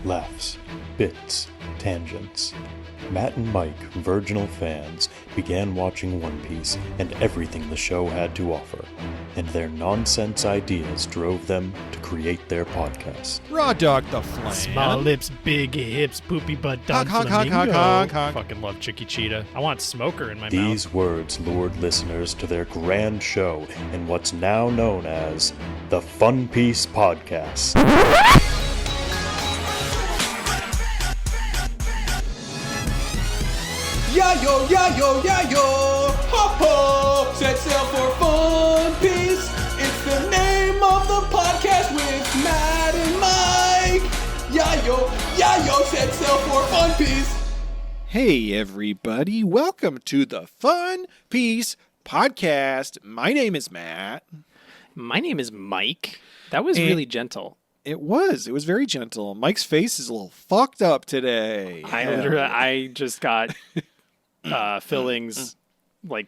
Laughs, bits, tangents. Matt and Mike, virginal fans, began watching One Piece and everything the show had to offer, and their nonsense ideas drove them to create their podcast. Raw dog the flan. Small lips, big hips, poopy butt, dog Honk, honk, flamingo. honk, honk, honk. Fucking love Chicky Cheetah. I want Smoker in my These mouth. words lured listeners to their grand show in what's now known as the funpiecepodcast. Yayo, yayo, yayo, ho ho, set sail for Fun Piece. It's the name of the podcast with Matt and Mike. Yayo, yayo, set sail for Fun Piece. Hey everybody, welcome to the Fun Piece Podcast. My name is Matt. My name is Mike. That was really gentle. It was very gentle. Mike's face is a little fucked up today. I just got fillings like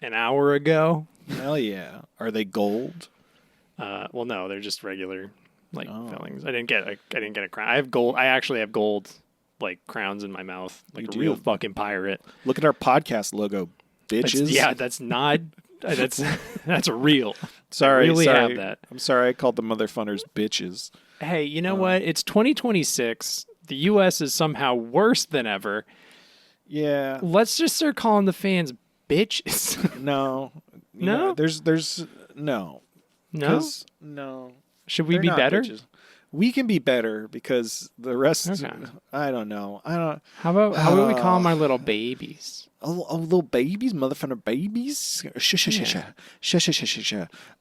an hour ago. Hell yeah. Are they gold? Well, no, they're just regular fillings. I didn't get a crown. I have gold. I actually have gold like crowns in my mouth, like You a do? real fucking pirate. Look at our podcast logo, bitches. That's not. That's real. Sorry, I really sorry. have that. I'm sorry I called the mother funners bitches. Hey, you know what? It's 2026. The U.S. is somehow worse than ever. Yeah. Let's just start calling the fans bitches. No. You No? know, there's no. No? 'Cause- No. Should we They're be not better? bitches. We can be better because the rest. Okay. I don't know. How about we call them our little babies? Oh, little babies, motherfucker babies. Shh.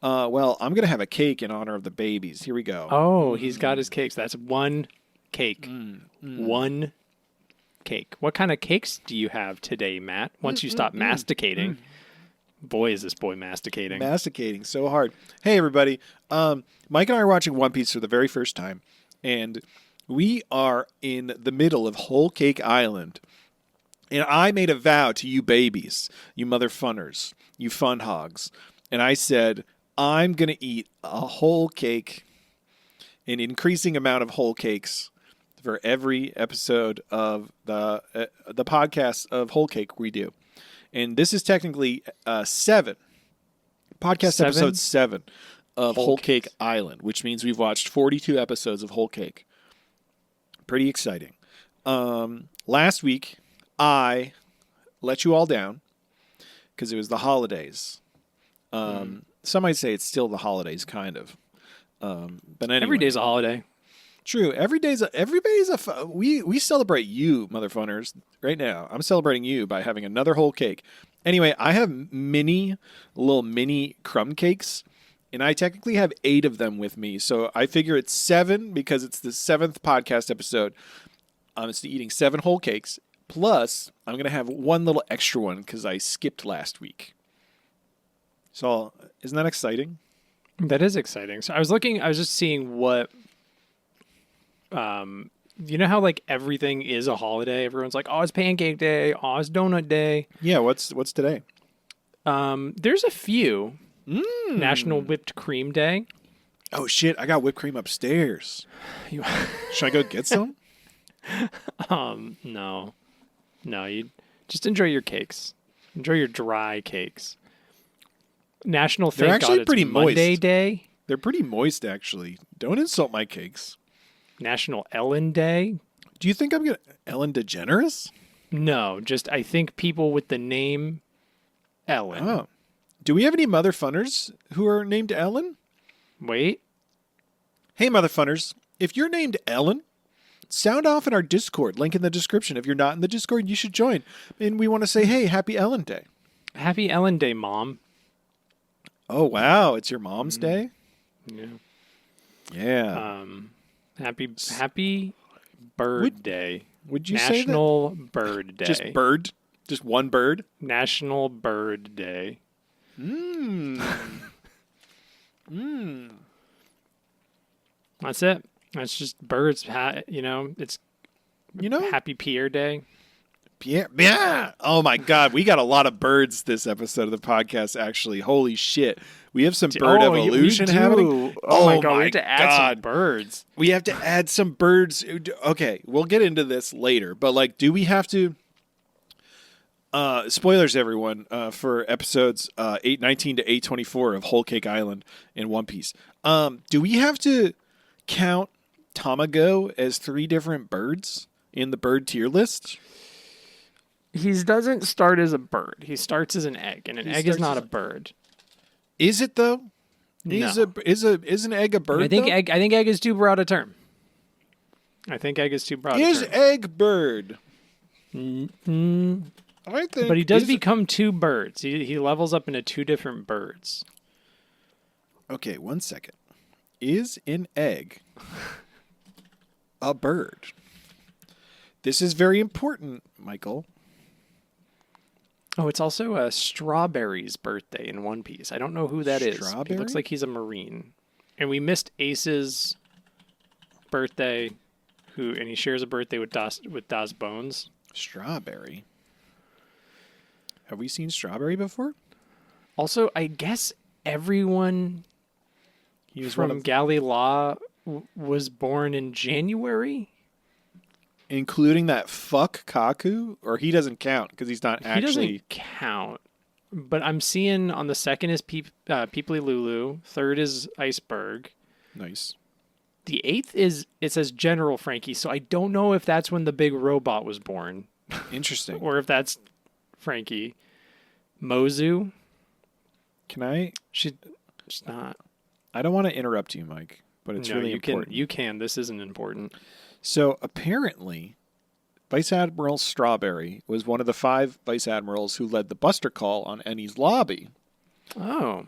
Well, I'm gonna have a cake in honor of the babies. Here we go. Oh, he's got his cakes. That's one cake. One cake. What kind of cakes do you have today, Matt? Once you stop masticating. Boy, is this boy masticating. Masticating so hard. Hey, everybody. Mike and I are watching One Piece for the very first time, and we are in the middle of Whole Cake Island. And I made a vow to you babies, you mother funners, you fun hogs. And I said, I'm going to eat a whole cake, an increasing amount of whole cakes for every episode of the podcast of Whole Cake we do. And this is technically 7. Podcast episode 7 of Whole Cake Island, which means we've watched 42 episodes of Whole Cake. Pretty exciting. Last week, I let you all down because it was the holidays. Some might say it's still the holidays, kind of. But anyway. Every day's a holiday. True. Everybody's we celebrate you, motherfunners, right now. I'm celebrating you by having another whole cake. Anyway, I have little mini crumb cakes, and I technically have 8 of them with me. So I figure it's 7 because it's the 7th podcast episode. I'm just eating 7 whole cakes. Plus, I'm going to have one little extra one because I skipped last week. So, isn't that exciting? That is exciting. So I was just seeing what, you know how like everything is a holiday? Everyone's like, oh, it's pancake day. Oh, it's donut day. Yeah, what's today? There's a few. National Whipped Cream Day. Oh, shit, I got whipped cream upstairs. Should I go get some? No, you just enjoy your cakes. Enjoy your dry cakes. National They're Thank actually God pretty It's Monday moist. Day. They're pretty moist, actually. Don't insult my cakes. National Ellen Day. Do you think I'm going to... Ellen DeGeneres? No, just I think people with the name Ellen. Oh. Do we have any mother funners who are named Ellen? Wait. Hey, mother funners. If you're named Ellen, sound off in our Discord. Link in the description. If you're not in the Discord, you should join. And we want to say, hey, happy Ellen Day. Happy Ellen Day, Mom. Oh, wow. It's your mom's day? Yeah. Yeah. Happy Bird Day. Would you say that? National Bird Day. Just bird? Just one bird? National Bird Day. That's it. That's just birds. It's Happy Pierre Day. Pierre. Yeah. Oh my God. We got a lot of birds this episode of the podcast, actually. Holy shit. We have some bird evolution we do. happening. Oh my god, we have to add some birds. We have to add some birds. Okay, we'll get into this later. But like, do we have to? Spoilers, everyone, for episodes 819 to 824 of Whole Cake Island in One Piece. Do we have to count Tamago as 3 different birds in the bird tier list? He doesn't start as a bird. He starts as an egg, and an egg is not a bird. Is it though? No. Is an egg a bird? I think though? egg. I think egg is too broad a term. I think egg is too broad. Is a term. egg bird? I think. But he does become 2 birds. He levels up into 2 different birds. Okay, 1 second. Is an egg a bird? This is very important, Michael. Oh, it's also Strawberry's birthday in One Piece. I don't know who that is. He Strawberry? looks like he's a Marine. And we missed Ace's birthday, and he shares a birthday with Das Bones. Strawberry. Have we seen Strawberry before? Also, I guess everyone He was from Galley Law was born in January. including that fuck Kaku, or he doesn't count because he's not He actually. doesn't count. But I'm seeing on the second is Peeply Lulu. Third is Iceberg. Nice. The 8th is, it says General Frankie, so I don't know if that's when the big robot was born. Interesting. Or if that's Frankie. Mozu. Can I? She's not. I don't want to interrupt you, Mike, but it's really important. You can. This isn't important. So apparently, Vice Admiral Strawberry was one of the 5 vice admirals who led the Buster Call on Ennie's lobby. Oh.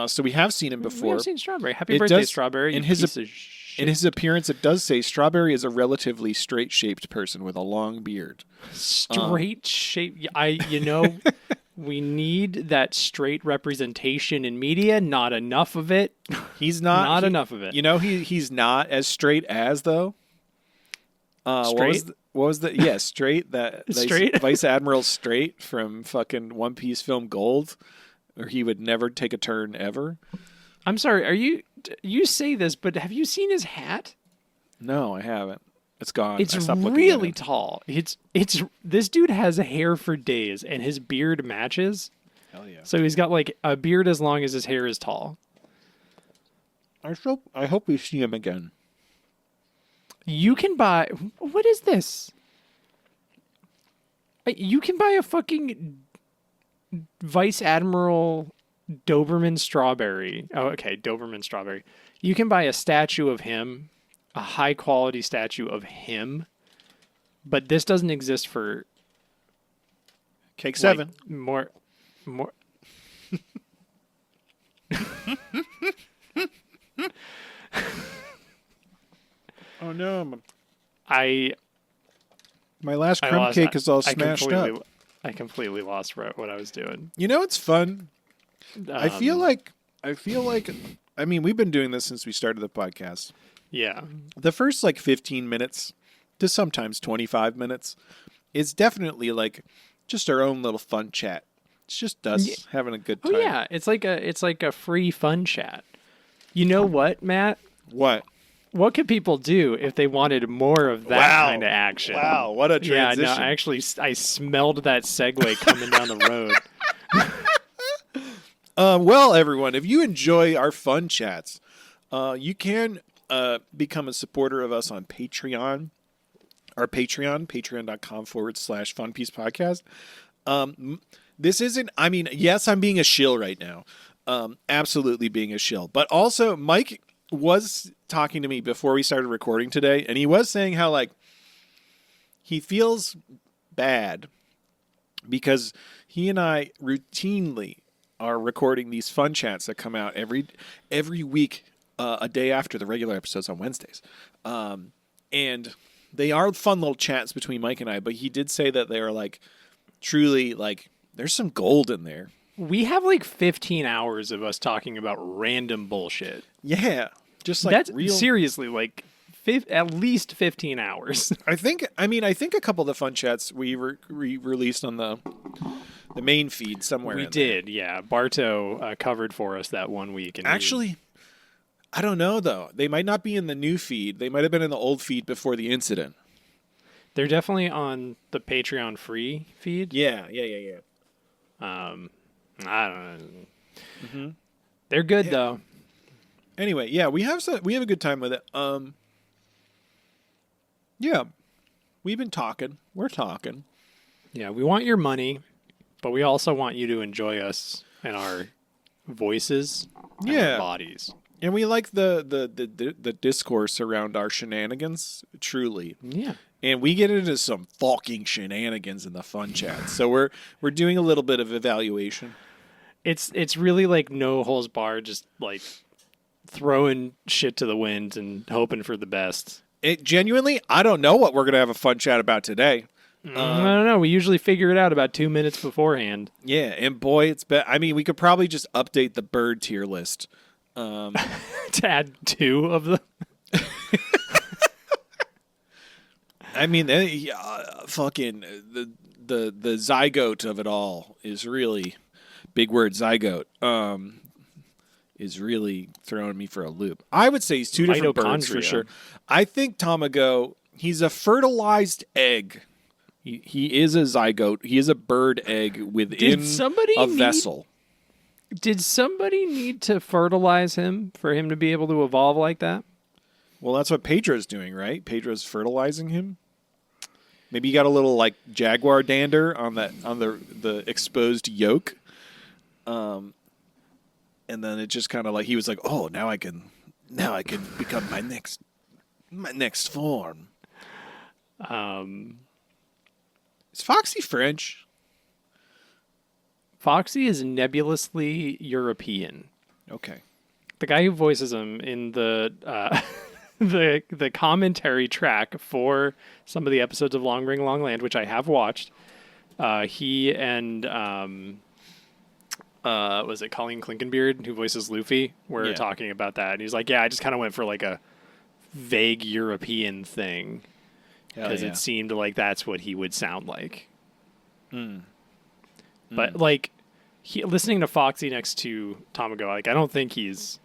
So we have seen him We before. have seen Strawberry. Happy It birthday, does- Strawberry. in you his piece of shit. In his appearance, it does say Strawberry is a relatively straight-shaped person with a long beard. Straight shape. We need that straight representation in media. Not enough of it. He's not enough of it. You know, he's not as straight as though. Straight? What was the yeah straight that Straight? Vice Admiral Straight from fucking One Piece film Gold, or he would never take a turn ever. I'm sorry. You say this, but have you seen his hat? No, I haven't. It's gone. It's I stopped looking at really it. tall. It's this dude has hair for days, and his beard matches. Hell yeah. So he's got like a beard as long as his hair is tall. I hope we see him again. You can buy. What is this? You can buy a fucking Vice Admiral Doberman Strawberry. Oh, okay, Doberman Strawberry. You can buy a statue of him, a high quality statue of him, but this doesn't exist for Cake 7. like, more. Oh no, My last crumb cake is all I smashed up. I completely lost what I was doing. You know, it's fun. I feel Um, like. I mean, we've been doing this since we started the podcast. Yeah. The first like 15 minutes to sometimes 25 minutes is definitely like just our own little fun chat. It's just us having a good Oh time. yeah, it's like a free fun chat. You know what, Matt? What? What could people do if they wanted more of that Wow. kind of action? Wow, what a Yeah, transition. no, I smelled that segue coming down the road. Well, everyone, if you enjoy our fun chats, you can become a supporter of us on Patreon. Our Patreon, patreon.com/funpiecepodcast. This isn't, I mean, yes, I'm being a shill right now. Absolutely being a shill. But also, Mike was talking to me before we started recording today, and he was saying how, like, he feels bad because he and I routinely are recording these fun chats that come out every week, a day after the regular episodes on Wednesdays. And they are fun little chats between Mike and I, but he did say that they are like truly like there's some gold in there. We have like 15 hours of us talking about random bullshit. Yeah. Just like That's real. seriously like at least 15 hours. I think a couple of the fun chats we released on the the main feed somewhere. We in there. did, yeah. Barto covered for us that 1 week. And Actually, I don't know though. They might not be in the new feed. They might have been in the old feed before the incident. they're definitely on the Patreon free feed. Yeah. I don't know. They're good though. Anyway, yeah, we have a good time with it. Yeah, we've been talking. We're talking. Yeah, we want your money, but we also want you to enjoy us and our voices and Yeah. our bodies. And we like the discourse around our shenanigans, truly. Yeah. And we get into some fucking shenanigans in the fun chat. So we're doing a little bit of evaluation. It's really like no holds barred, just like throwing shit to the wind and hoping for the best. It genuinely, I don't know what we're gonna have a fun chat about today. I don't know. We usually figure it out about 2 minutes beforehand. Yeah, and boy, I mean, we could probably just update the bird tier list. To add 2 of them. I mean, fucking the zygote of it all is really big word zygote. Is really throwing me for a loop. I would say he's 2 different birds for Mitochondria. sure. I think Tamago, he's a fertilized egg. He is a zygote. He is a bird egg within a vessel. Did somebody need to fertilize him for him to be able to evolve like that? Well, that's what Pedro's doing, right? Pedro's fertilizing him. Maybe he got a little like jaguar dander on the exposed yolk. And then it just kind of like he was like, "Oh, now I can become my next form." Is Foxy French? Foxy is nebulously European. Okay. The guy who voices him in the the commentary track for some of the episodes of Long Ring Long Land, which I have watched, he and was it Colleen Clinkenbeard, who voices Luffy, were talking about that. And he's like, yeah, I just kind of went for like a vague European thing because it seemed like that's what he would sound like. But like listening to Foxy next to Tamago, like I don't think he's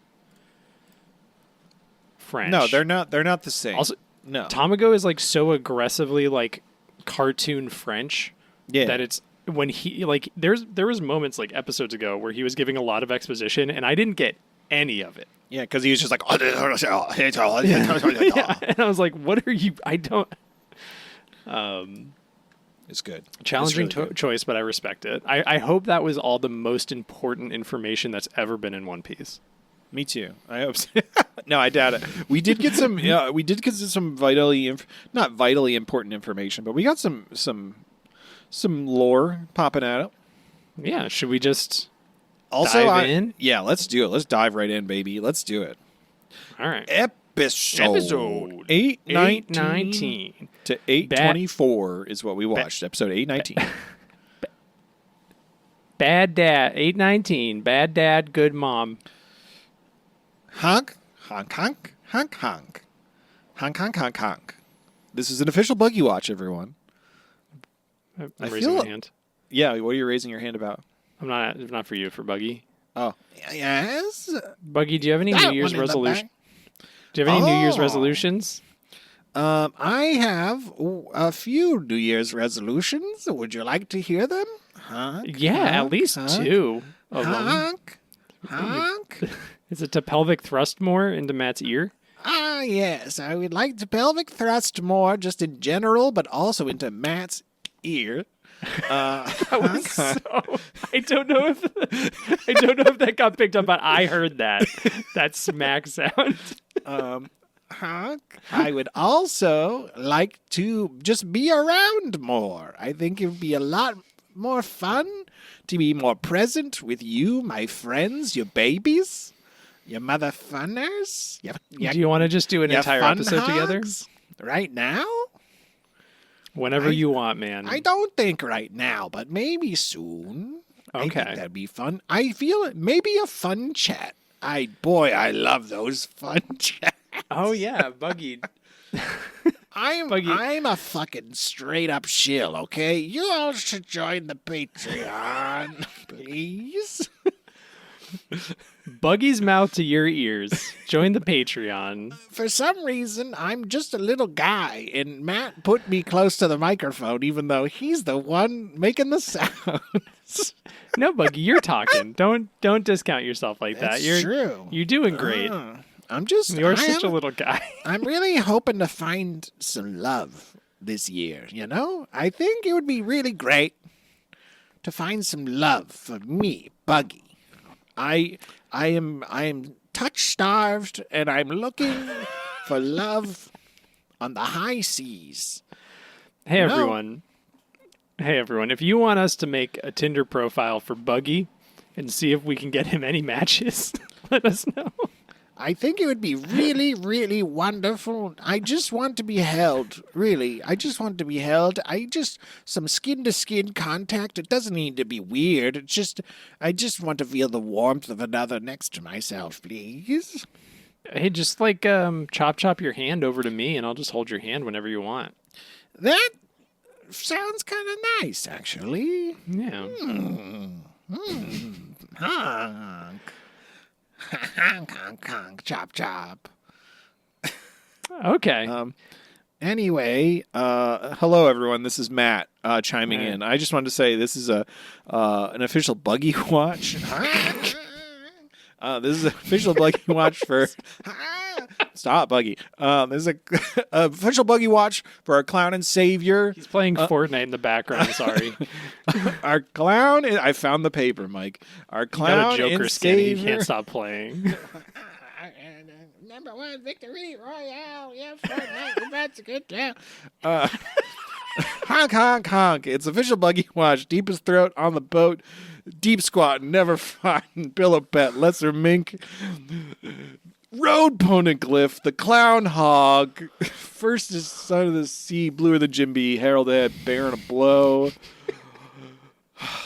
French. No, they're not the same. Also, no. Tamago is like so aggressively like cartoon French that it's when he like there was moments like episodes ago where he was giving a lot of exposition and I didn't get any of it. Yeah, because he was just like, Yeah, and I was like, what are you? I don't. It's good. Challenging It's really good. choice, but I respect it. I hope that was all the most important information that's ever been in One Piece. Me too. I hope so. No, I doubt it. We did get some. We did get some not vitally important information, but we got some lore popping at it. Yeah, should we just Also, dive in? Yeah, let's do it. Let's dive right in, baby. Let's do it. All right. Episode 819 to 824 is what we watched. Episode 819. Bad Dad, 819. Bad Dad, Good Mom. Honk, honk, honk, honk, honk. Honk, honk, honk, honk. This is an official Buggy Watch, everyone. I'm I raising feel- my hand. Yeah, what are you raising your hand about? I'm not for you, for Buggy. Oh, yes. Buggy, do you have any That New Year's one in the resolution? back. Do you have any New Year's Oh. resolutions? I have a few New Year's resolutions. Would you like to hear them? Honk, Yeah, honk, at least honk, 2 of them. Honk, honk. Is it to pelvic thrust more into Matt's ear? Ah, yes. I would like to pelvic thrust more just in general, but also into Matt's ear. Honk, honk. So, I don't know if that got picked up, but I heard that smack sound. Honk. I would also like to just be around more. I think it would be a lot more fun to be more present with you, my friends, your babies, your mother funners. Do you want to just do an your entire fun episode together? hogs. Right now? Whenever you want, man. I don't think right now, but maybe soon. I Okay. think that'd be fun. I feel it. Maybe a fun chat. I love those fun chats. Oh yeah, Buggy. I'm a fucking straight up shill, okay? You all should join the Patreon, please. Buggy's mouth to your ears. Join the Patreon. For some reason, I'm just a little guy, and Matt put me close to the microphone, even though he's the one making the sounds. No, Buggy, you're talking. Don't discount yourself like that. That's true. You're doing great. You're such a little guy. I'm really hoping to find some love this year, you know? I think it would be really great to find some love for me, Buggy. I am touch starved, and I'm looking for love on the high seas. Hey, everyone. Hey, everyone. If you want us to make a Tinder profile for Buggy and see if we can get him any matches, let us know. I think it would be really, really wonderful. I just want to be held, really. I just want to be held. Some skin-to-skin contact. It doesn't need to be weird. I just want to feel the warmth of another next to myself, please. Hey, just chop your hand over to me, and I'll just hold your hand whenever you want. That sounds kind of nice, actually. Yeah. Honk. Honk, honk, honk, chop, chop. Okay. Anyway, hello everyone. This is Matt chiming in. I just wanted to say this is an official Buggy Watch. This is an official Buggy Watch for. Stop, Buggy. This is a official Buggy Watch for our clown and savior. He's playing Fortnite in the background. Sorry. Our clown. I found the paper, Mike. Our clown you got a Joker and skin. savior. You can't stop playing. Number 1 victory royale. Yeah, Fortnite. That's a good time. Honk, honk, honk. It's official Buggy Watch. Deepest throat on the boat. Deep squat. Never find. Pillow pet. Lesser mink. Road poneglyph. The clown hog. First is son of the sea. Bluer than Jim B. Harold Ed. Baron of Blow.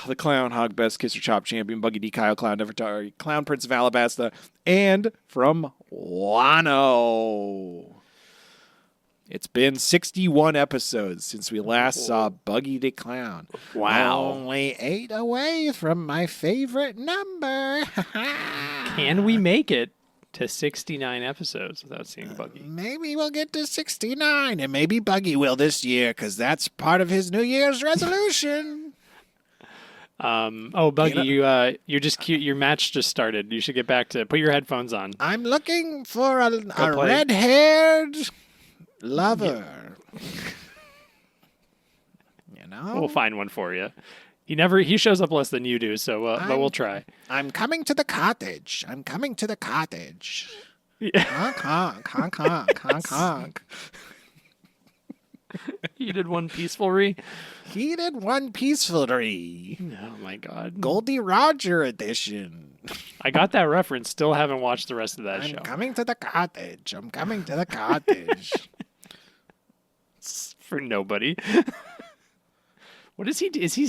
The Clown Hog, Best Kisser Chop Champion, Buggy D. Kyle Clown Nefertari, Clown Prince of Alabasta, and from Wano. It's been 61 episodes since we last saw Buggy the Clown. Wow. Only 8 away from my favorite number. Can we make it to 69 episodes without seeing Buggy? Maybe we'll get to 69, and maybe Buggy will this year, because that's part of his New Year's resolution. Buggy, you're just cute. Your match just started. You should get back to put your headphones on. I'm looking for a play. red-haired lover. You know? We'll find one for you. He shows up less than you do, so but we'll try. I'm coming to the cottage. I'm coming to the cottage. Yeah. Honk, honk, honk, honk, honk, honk. You did one peacefulry. He did one peacefulry. Oh my god. Goldie Roger edition. I got that reference. Still haven't watched the rest of that I'm show. coming to the cottage. I'm coming to the cottage. It's for nobody. What is he? Is he?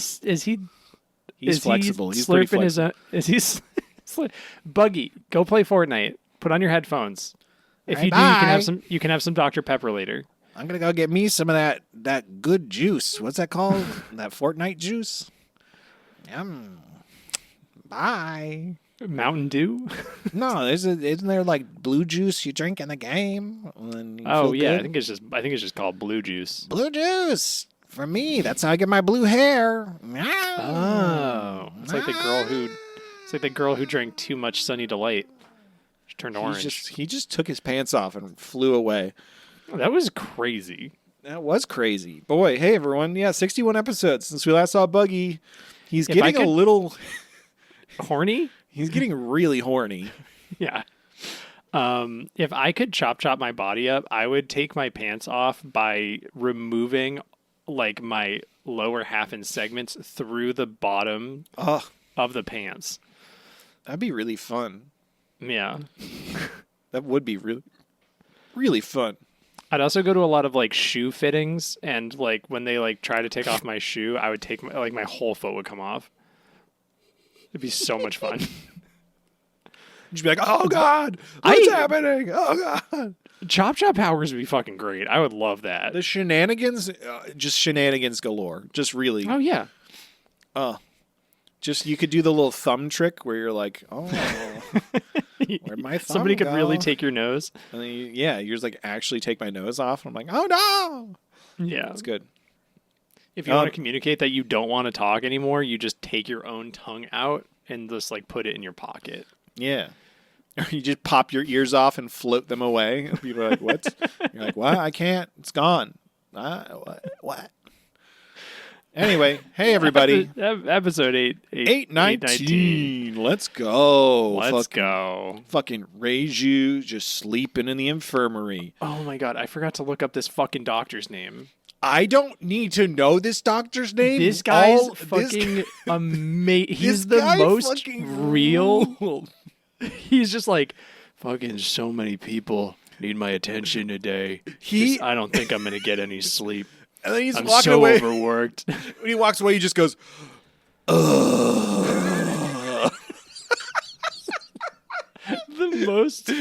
He's flexible. He's pretty flexible. Buggy, go play Fortnite. Put on your headphones. If you do, you can have some Dr. Pepper later. I'm gonna go get me some of that good juice. What's that called? That Fortnite juice? Yum. Bye. Mountain Dew? No, isn't there like blue juice you drink in the game? Oh yeah, good? I think it's just called blue juice. Blue juice for me. That's how I get my blue hair. Oh, it's like the girl who drank too much Sunny Delight. She turned orange. He just took his pants off and flew away. That was crazy. That was crazy. Boy, hey everyone. Yeah, 61 episodes since we last saw Buggy. He's getting a little horny. He's getting really horny. Yeah. If I could chop my body up, I would take my pants off by removing like my lower half in segments through the bottom of the pants. That'd be really fun. Yeah. That would be really, really fun. I'd also go to a lot of like shoe fittings, and like when they like try to take off my shoe, I would take my whole foot would come off. It'd be so much fun. You'd be like, oh God, what's happening? Oh God. Chop powers would be fucking great. I would love that. The shenanigans, just shenanigans galore. Just really. Oh yeah. Just you could do the little thumb trick where you're like, oh, where'd my thumb Somebody could go? really take your nose. And then you're just like, actually take my nose off. And I'm like, oh no. Yeah. That's good. If you want to communicate that you don't want to talk anymore, you just take your own tongue out and just like put it in your pocket. Yeah. Or you just pop your ears off and float them away. And people are like, what? You're like, what? I can't. It's gone. What? Anyway, hey, everybody. Episode 819. Let's go. Let's go. Fucking Reiju just sleeping in the infirmary. Oh, my God. I forgot to look up this fucking doctor's name. I don't need to know this doctor's name. This guy's fucking amazing. He's the most real. He's just like, fucking so many people need my attention today. I don't think I'm going to get any sleep. And then he's I'm walking so away. overworked. When he walks away, he just goes, ugh. The most.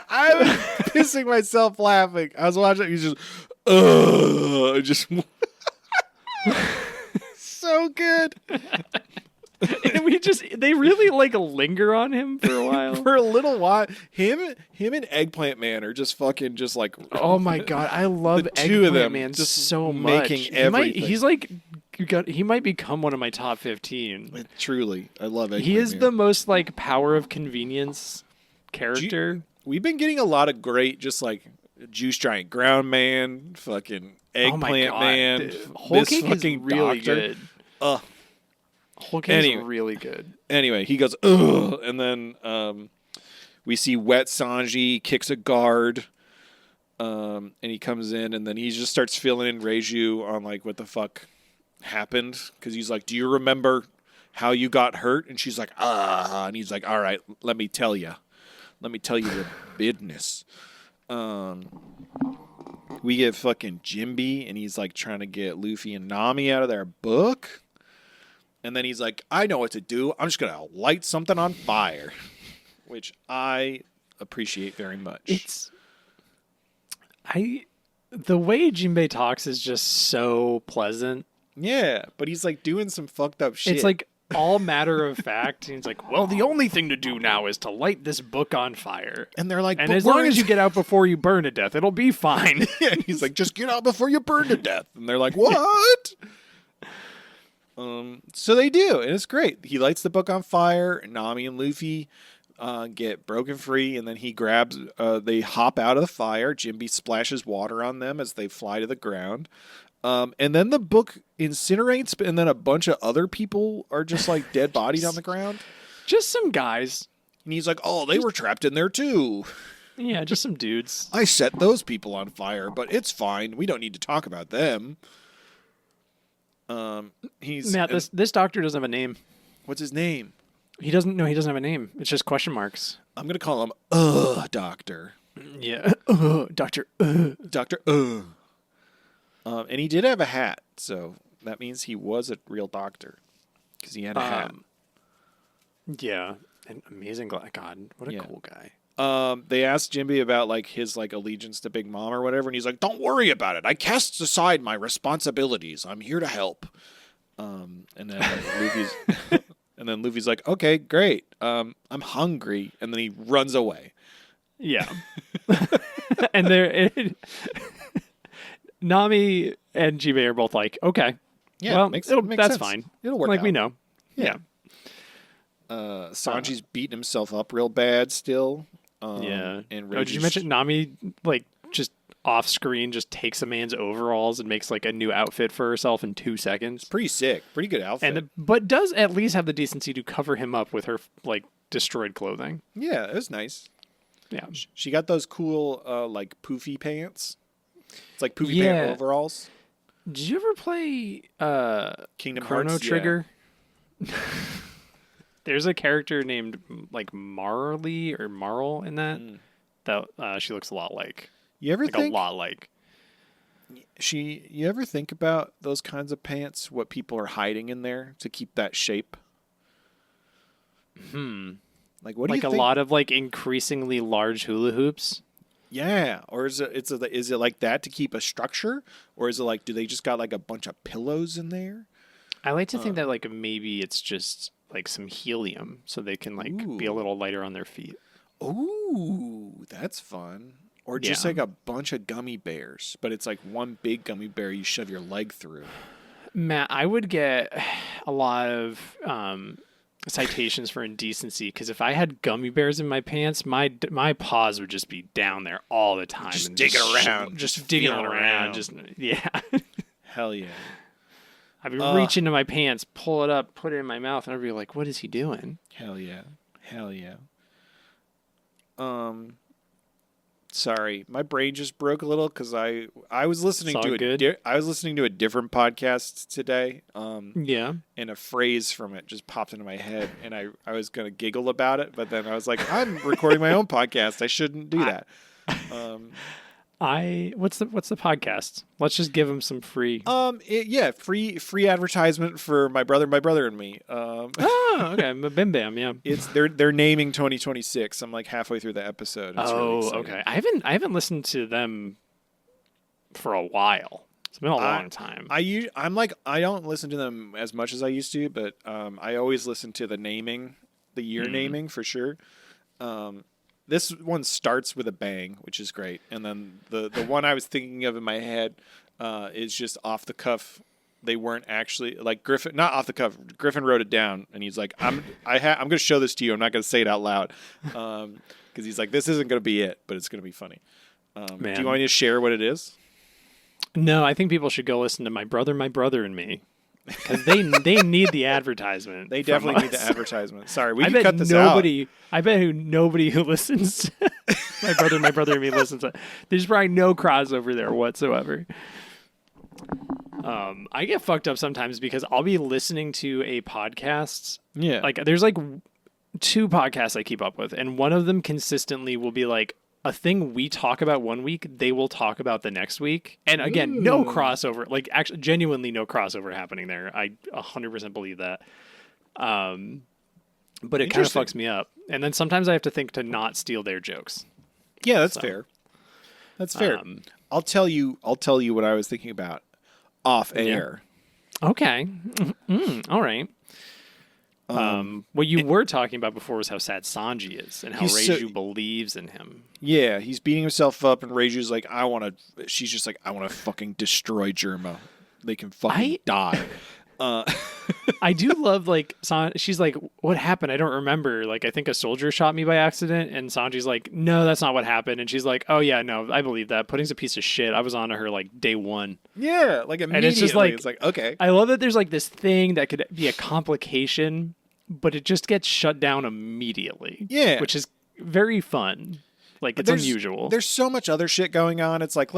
I was pissing myself laughing. I was watching it. He's just, ugh. Just so good. And they really like linger on him for a while. For a little while. Him and Eggplant Man are just fucking just like, oh my God. I love the two Eggplant of them Man just so much. making everything. He's like, he might become one of my top 15. Truly. I love Eggplant He is Man. the most like power of convenience character. We've been getting a lot of great, just like Juice Giant Ground Man, fucking Eggplant Man. Whole this Cake is fucking really doctor. good. Ugh. Whole Cake Anyway. is really good. Anyway, he goes, ugh, and then we see Wet Sanji kicks a guard, and he comes in, and then he just starts filling in Reiju on like what the fuck happened, because he's like, do you remember how you got hurt? And she's like, and he's like, all right, let me tell you the business. We get fucking Jinbe, and he's like trying to get Luffy and Nami out of their book. And then he's like, I know what to do. I'm just going to light something on fire, which I appreciate very much. The way Jinbei talks is just so pleasant. Yeah, but he's like doing some fucked up shit. It's like all matter of fact. He's like, well, the only thing to do now is to light this book on fire. And they're like, and but as long as you get out before you burn to death, it'll be fine. Yeah, he's like, just get out before you burn to death. And they're like, what? So they do, and it's great. He lights the book on fire. Nami and Luffy get broken free, and then he grabs. They hop out of the fire. Jinbe splashes water on them as they fly to the ground. And then the book incinerates, and then a bunch of other people are just like dead bodies on the ground. Just some guys. And he's like, oh, they were trapped in there too. Yeah, just some dudes. I set those people on fire, but it's fine. We don't need to talk about them. Matt, this doctor doesn't have a name. What's his name? He doesn't have a name. It's just question marks. I'm gonna call him Doctor. Yeah. Doctor. Doctor. And he did have a hat, so that means he was a real doctor because he had a hat. Yeah. An amazing God, what a cool guy. They asked Jinbe about like his like allegiance to Big Mom or whatever, and he's like, "Don't worry about it. I cast aside my responsibilities. I'm here to help." And then Luffy's like, "Okay, great. I'm hungry," and then he runs away. Yeah. And Nami and Jinbe are both like, "Okay, Yeah, well, makes that's sense. fine. It'll work like out. we know." Yeah. Sanji's beating himself up real bad still. Yeah. And did you mention Nami, like, just off screen, just takes a man's overalls and makes, like, a new outfit for herself in 2 seconds? Pretty sick. Pretty good outfit. But does at least have the decency to cover him up with her, like, destroyed clothing. Yeah, it was nice. Yeah. She got those cool, like, poofy pants. It's like poofy Yeah. pant overalls. Did you ever play Kingdom Chrono Hearts? Trigger? Yeah. There's a character named, like, Marley or Marl in that. That she looks a lot like. You ever think a lot like. You ever think about those kinds of pants? What people are hiding in there to keep that shape? Like Like, what do you Like a think? lot of like increasingly large hula hoops. Yeah, or is it like that to keep a structure, or is it like do they just got like a bunch of pillows in there? I like to think that like maybe it's just like some helium so they can like be a Ooh. little lighter on their feet. Ooh, that's fun. Or just Yeah. like a bunch of gummy bears, but it's like one big gummy bear you shove your leg through. Matt, I would get a lot of citations for indecency because if I had gummy bears in my pants, my paws would just be down there all the time, Just and digging around, just digging feeling around, around. just yeah. Hell yeah. I'd be reaching into my pants, pull it up, put it in my mouth, and I'd be like, "What is he doing?" Hell yeah. Hell yeah. Sorry, my brain just broke a little because I was listening It's all to good. I was listening to a different podcast today. Yeah. And a phrase from it just popped into my head, and I was gonna giggle about it, but then I was like, I'm recording my own podcast. I shouldn't do that. What's the podcast? Let's just give him some free. Free advertisement for my brother, and me. Oh, okay, bim bam, yeah. It's they're naming 2026. I'm like halfway through the episode. It's really exciting. Okay. I haven't listened to them for a while. It's been a long time. I don't listen to them as much as I used to, but I always listen to the year naming for sure. This one starts with a bang, which is great, and then the one I was thinking of in my head is just off the cuff. They weren't actually like Griffin, not off the cuff. Griffin wrote it down, and he's like, I'm going to show this to you. I'm not going to say it out loud because he's like, this isn't going to be it, but it's going to be funny. Do Man. you want me to share what it is? No, I think people should go listen to My Brother and Me because they need the advertisement. They from definitely need us. the advertisement. Sorry, we I can bet cut this out. I bet nobody who listens to My Brother and Me listens to. There's probably no crossover there whatsoever. I get fucked up sometimes because I'll be listening to a podcast. Yeah. Like there's like 2 podcasts I keep up with, and one of them consistently will be like a thing we talk about one week, they will talk about the next week. And again, no crossover, like actually genuinely no crossover happening there. I 100% believe that. But it kind of Interesting. fucks me up. And then sometimes I have to think to not steal their jokes. Yeah, that's fair. That's fair. I'll tell you what I was thinking about off air. Okay. All right. What you were talking about before was how sad Sanji is and how Reiju believes in him. Yeah, he's beating himself up, and Reiju's like, she's just like, I want to fucking destroy Germa. They can fucking die. I do love, like, she's like, what happened? I don't remember. Like, I think a soldier shot me by accident. And Sanji's like, no, that's not what happened. And she's like, oh, yeah, no, I believe that. Pudding's a piece of shit. I was on to her, like, day one. Yeah, like immediately. And it's just like, okay. I love that there's, like, this thing that could be a complication, but it just gets shut down immediately. Yeah. Which is very fun. Like, it's unusual. There's so much other shit going on. It's like,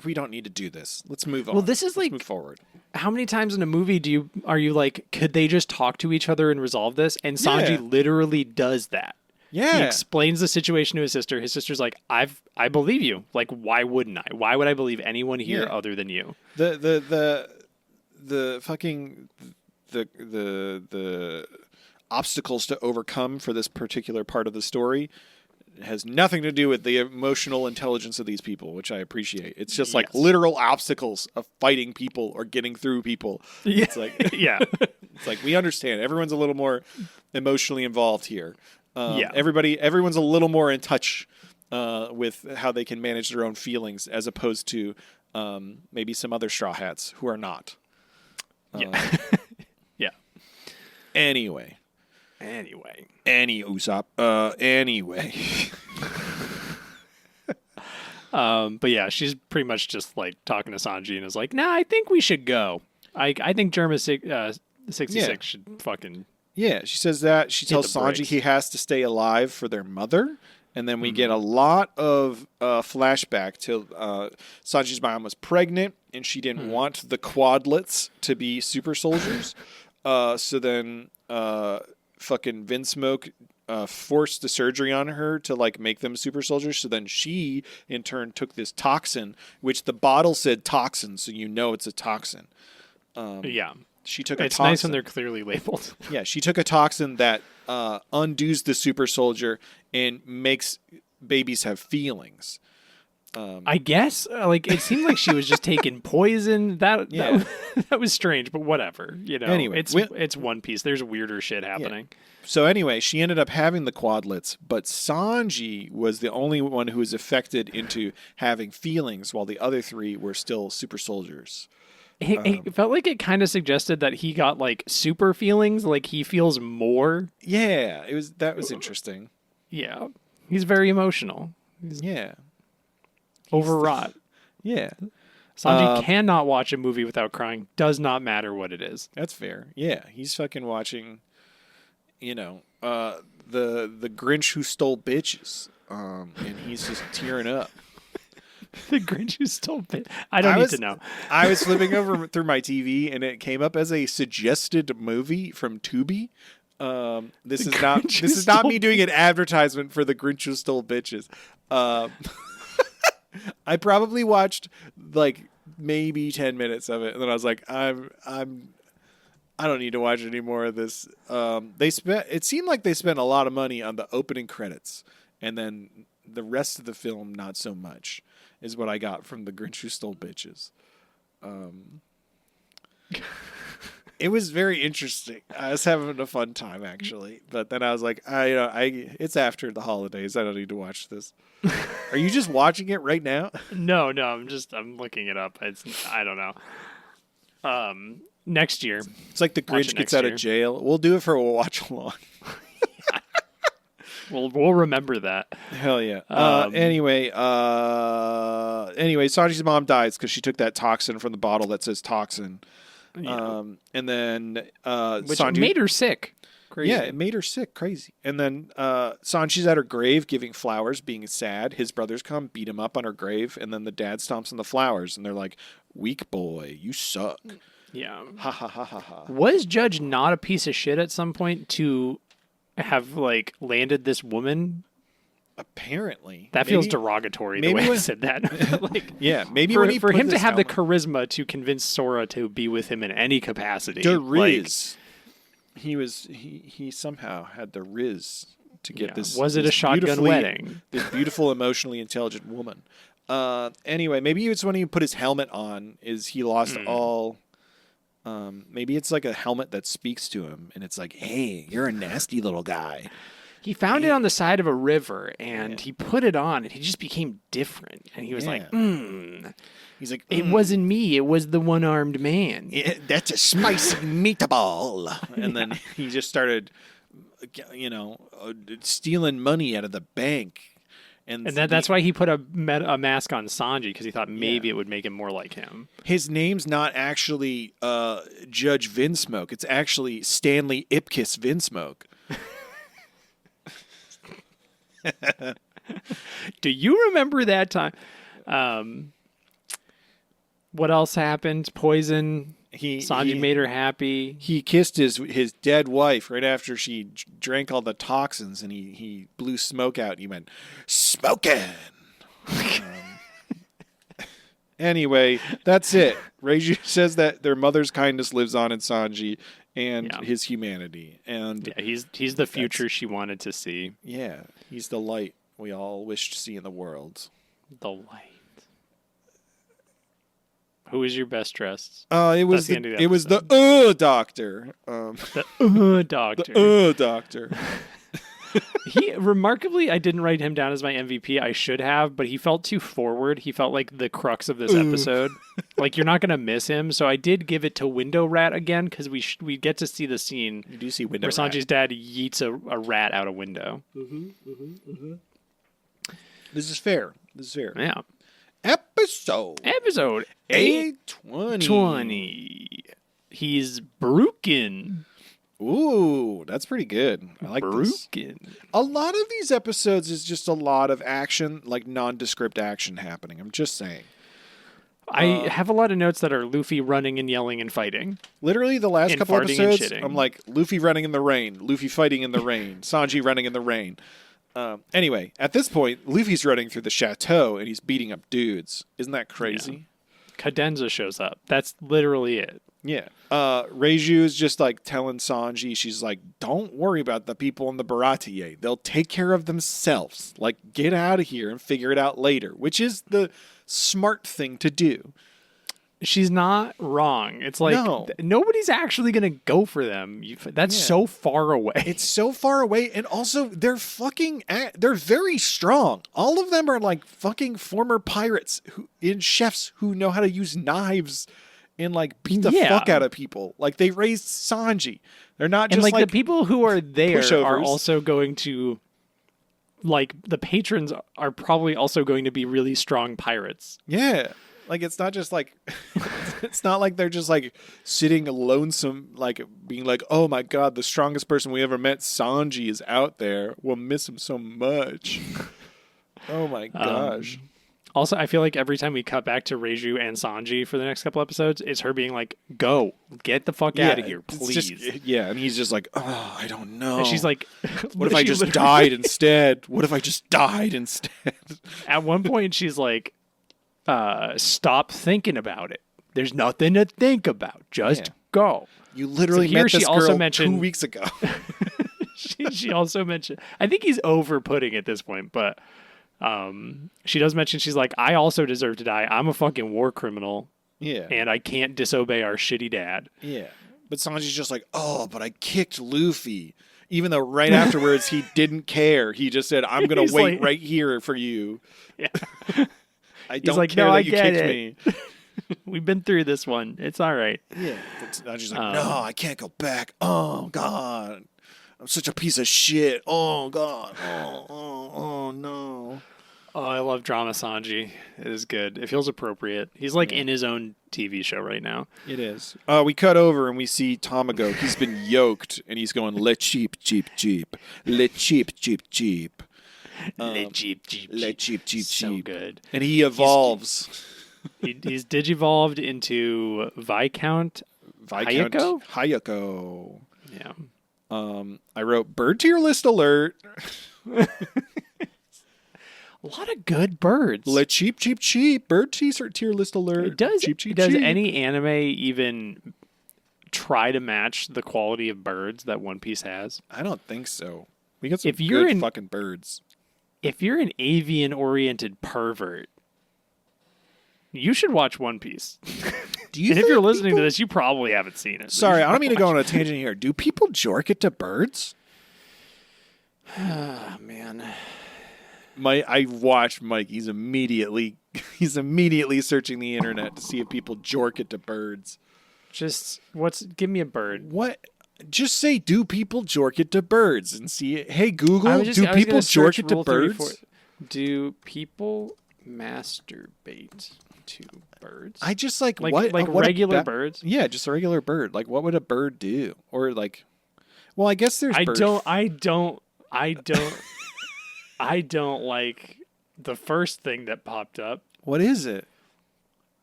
we don't need to do this. Let's move on. Well, this is Let's like, move forward. How many times in a movie are you like, could they just talk to each other and resolve this? And Sanji Yeah. literally does that. Yeah. He explains the situation to his sister. His sister's like, I believe you. Like, why wouldn't I? Why would I believe anyone here other than you? The fucking the obstacles to overcome for this particular part of the story has nothing to do with the emotional intelligence of these people, which I appreciate. It's just like literal obstacles of fighting people or getting through people. Yeah. It's like, Yeah. it's like, we understand. Everyone's a little more emotionally involved here. Yeah. Everyone's a little more in touch with how they can manage their own feelings as opposed to maybe some other Straw Hats who are not. Yeah. Yeah. Anyway. Usopp. Anyway. But yeah, she's pretty much just like talking to Sanji and is like, nah, I think we should go. I think Germa 66 should fucking... Yeah, she says that. She tells the Sanji bricks. he has to stay alive for their mother. And then we get a lot of flashback to Sanji's mom was pregnant and she didn't want the quadlets to be super soldiers. So then fucking Vinsmoke forced the surgery on her to like make them super soldiers. So then she in turn took this toxin, which the bottle said toxin, so you know it's a toxin. Yeah. She took a It's toxin. nice when they're clearly labeled. Yeah, she took a toxin that undoes the super soldier and makes babies have feelings. I guess like it seemed like she was just taking poison. That was strange, but whatever. Anyway, it's One Piece. There's weirder shit happening. So anyway, she ended up having the quadlets, but Sanji was the only one who was affected into having feelings, while the other three were still super soldiers. It felt like it kind of suggested that he got like super feelings, like he feels more. Yeah, that was interesting. Yeah, he's very emotional. Yeah, overwrought. Yeah. Sanji cannot watch a movie without crying. Does not matter what it is. That's fair. Yeah, he's fucking watching, the Grinch Who Stole Bitches, and he's just tearing up. The Grinch Who Stole Bitches. I don't need to know. I was flipping over through my TV, and it came up as a suggested movie from Tubi. This is not me doing an advertisement for the Grinch Who Stole Bitches. I probably watched like maybe 10 minutes of it, and then I was like, I don't need to watch any more of this. It seemed like they spent a lot of money on the opening credits, and then the rest of the film not so much, is what I got from the Grinch Who Stole Bitches. It was very interesting. I was having a fun time, actually. But then I was like, it's after the holidays. I don't need to watch this. Are you just watching it right now? No, I'm looking it up. I don't know. Next year. It's like the Grinch gets out of jail. We'll do it for a watch along. We'll remember that. Hell yeah. Anyway, Sanji's mom dies because she took that toxin from the bottle that says toxin. Yeah. And then which Sanji made her sick. Crazy. Yeah, it made her sick. Crazy. And then Sanji's at her grave giving flowers, being sad. His brothers come, beat him up on her grave, and then the dad stomps on the flowers, and they're like, "Weak boy, you suck." Yeah. Ha ha ha ha ha. Was Judge not a piece of shit at some point to have like landed this woman? Apparently. That feels derogatory the way I said that. Like, yeah, maybe for him to have the charisma to convince Sora to be with him in any capacity. The riz. He somehow had the riz to get this. Was it a shotgun wedding? This beautiful, emotionally intelligent woman. Anyway, maybe it's when he put his helmet on, is he lost all. Maybe it's like a helmet that speaks to him, and it's like, "Hey, you're a nasty little guy." He found it on the side of a river, and he put it on, and he just became different. And he was like, He's like, It wasn't me. It was the one-armed man. That's a spicy meatball. And then he just started, stealing money out of the bank. And that's why he put a mask on Sanji, because he thought maybe it would make him more like him. His name's not actually Judge Vinsmoke. It's actually Stanley Ipkiss Vinsmoke. Do you remember that time? What else happened? Poison. Sanji made her happy. He kissed his dead wife right after she drank all the toxins, and he blew smoke out, and he went, "Smoking." Anyway, that's it. Reiju says that their mother's kindness lives on in Sanji and his humanity. And he's the future she wanted to see. Yeah, he's the light we all wish to see in the world. The light. Who is your best dressed? It was the doctor. The doctor. The doctor. He remarkably, I didn't write him down as my MVP. I should have, but he felt too forward. He felt like the crux of this episode. Like, you're not going to miss him. So I did give it to Window Rat again, because we get to see the scene. You do see Window Rat. Where Sanji's dad yeets a rat out a window. This is fair. Yeah. Episode 820. He's broken. Ooh, that's pretty good. I like this. A lot of these episodes is just a lot of action, like nondescript action happening. I'm just saying. I have a lot of notes that are Luffy running and yelling and fighting. Literally, the last and couple episodes, and I'm like, Luffy running in the rain, Luffy fighting in the rain, Sanji running in the rain. Anyway, at this point, Luffy's running through the chateau, and he's beating up dudes. Isn't that crazy? Cadenza shows up. That's literally it. Yeah. Reiju is just like telling Sanji, she's like, don't worry about the people in the Baratier. They'll take care of themselves. Like, get out of here and figure it out later, which is the smart thing to do. She's not wrong. It's like nobody's actually going to go for them. That's so far away. It's so far away. And also, they're very strong. All of them are like fucking former pirates and chefs who know how to use knives and like beat the fuck out of people. Like, they raised Sanji. They're not just and like the people who are there pushovers. Are also going to, like, the patrons are probably also going to be really strong pirates. Yeah. Like, it's not just like, it's not like they're just like sitting lonesome, like being like, oh my God, the strongest person we ever met, Sanji, is out there. We'll miss him so much. Oh my gosh. Also, I feel like every time we cut back to Reiju and Sanji for the next couple episodes, it's her being like, go, get the fuck out of here, please. And he's just like, oh, I don't know. And she's like, what if I just died instead? What if I just died instead? At one point, she's like, stop thinking about it. There's nothing to think about. Just go. You literally met this girl 2 weeks ago. she also mentioned, I think he's over-putting at this point, but she does mention, she's like, I also deserve to die. I'm a fucking war criminal. Yeah. And I can't disobey our shitty dad. Yeah. But Sanji's just like, oh, but I kicked Luffy. Even though right afterwards he didn't care. He just said, I'm going to wait right here for you. Yeah. I don't care that you kicked me. We've been through this one. It's all right. Yeah. But she's like, no, I can't go back. Oh, God. I'm such a piece of shit. Oh, God. Oh, no. Oh, I love drama Sanji. It is good. It feels appropriate. He's like in his own TV show right now. It is. We cut over and we see Tamago. He's been yoked and he's going, le cheap, cheap, cheap. Le cheap, cheap, cheap. Le cheap, cheap, Le cheap, cheap, so cheap. good. And he evolves. He's digivolved into Viscount Hayako. Yeah. I wrote bird tier list alert. A lot of good birds. Le cheap, cheap, cheap. Bird tier list alert. It does. Cheap, cheap, does cheap. any anime even try to match the quality of birds that One Piece has? I don't think so. We got some good fucking birds. If you're an avian-oriented pervert, you should watch One Piece. Do you? And if you're listening to this, you probably haven't seen it. Sorry, I don't mean to go on a tangent here. Do people jork it to birds? Oh, man. I watched Mike. He's immediately searching the internet to see if people jork it to birds. Give me a bird. What? Just say, do people jork it to birds and see it. Hey, Google, do people jork it to birds? Do people masturbate to birds? I just like what? Like what regular birds? Yeah, just a regular bird. Like, what would a bird do? Or like, well, I guess there's birds. I don't like the first thing that popped up. What is it?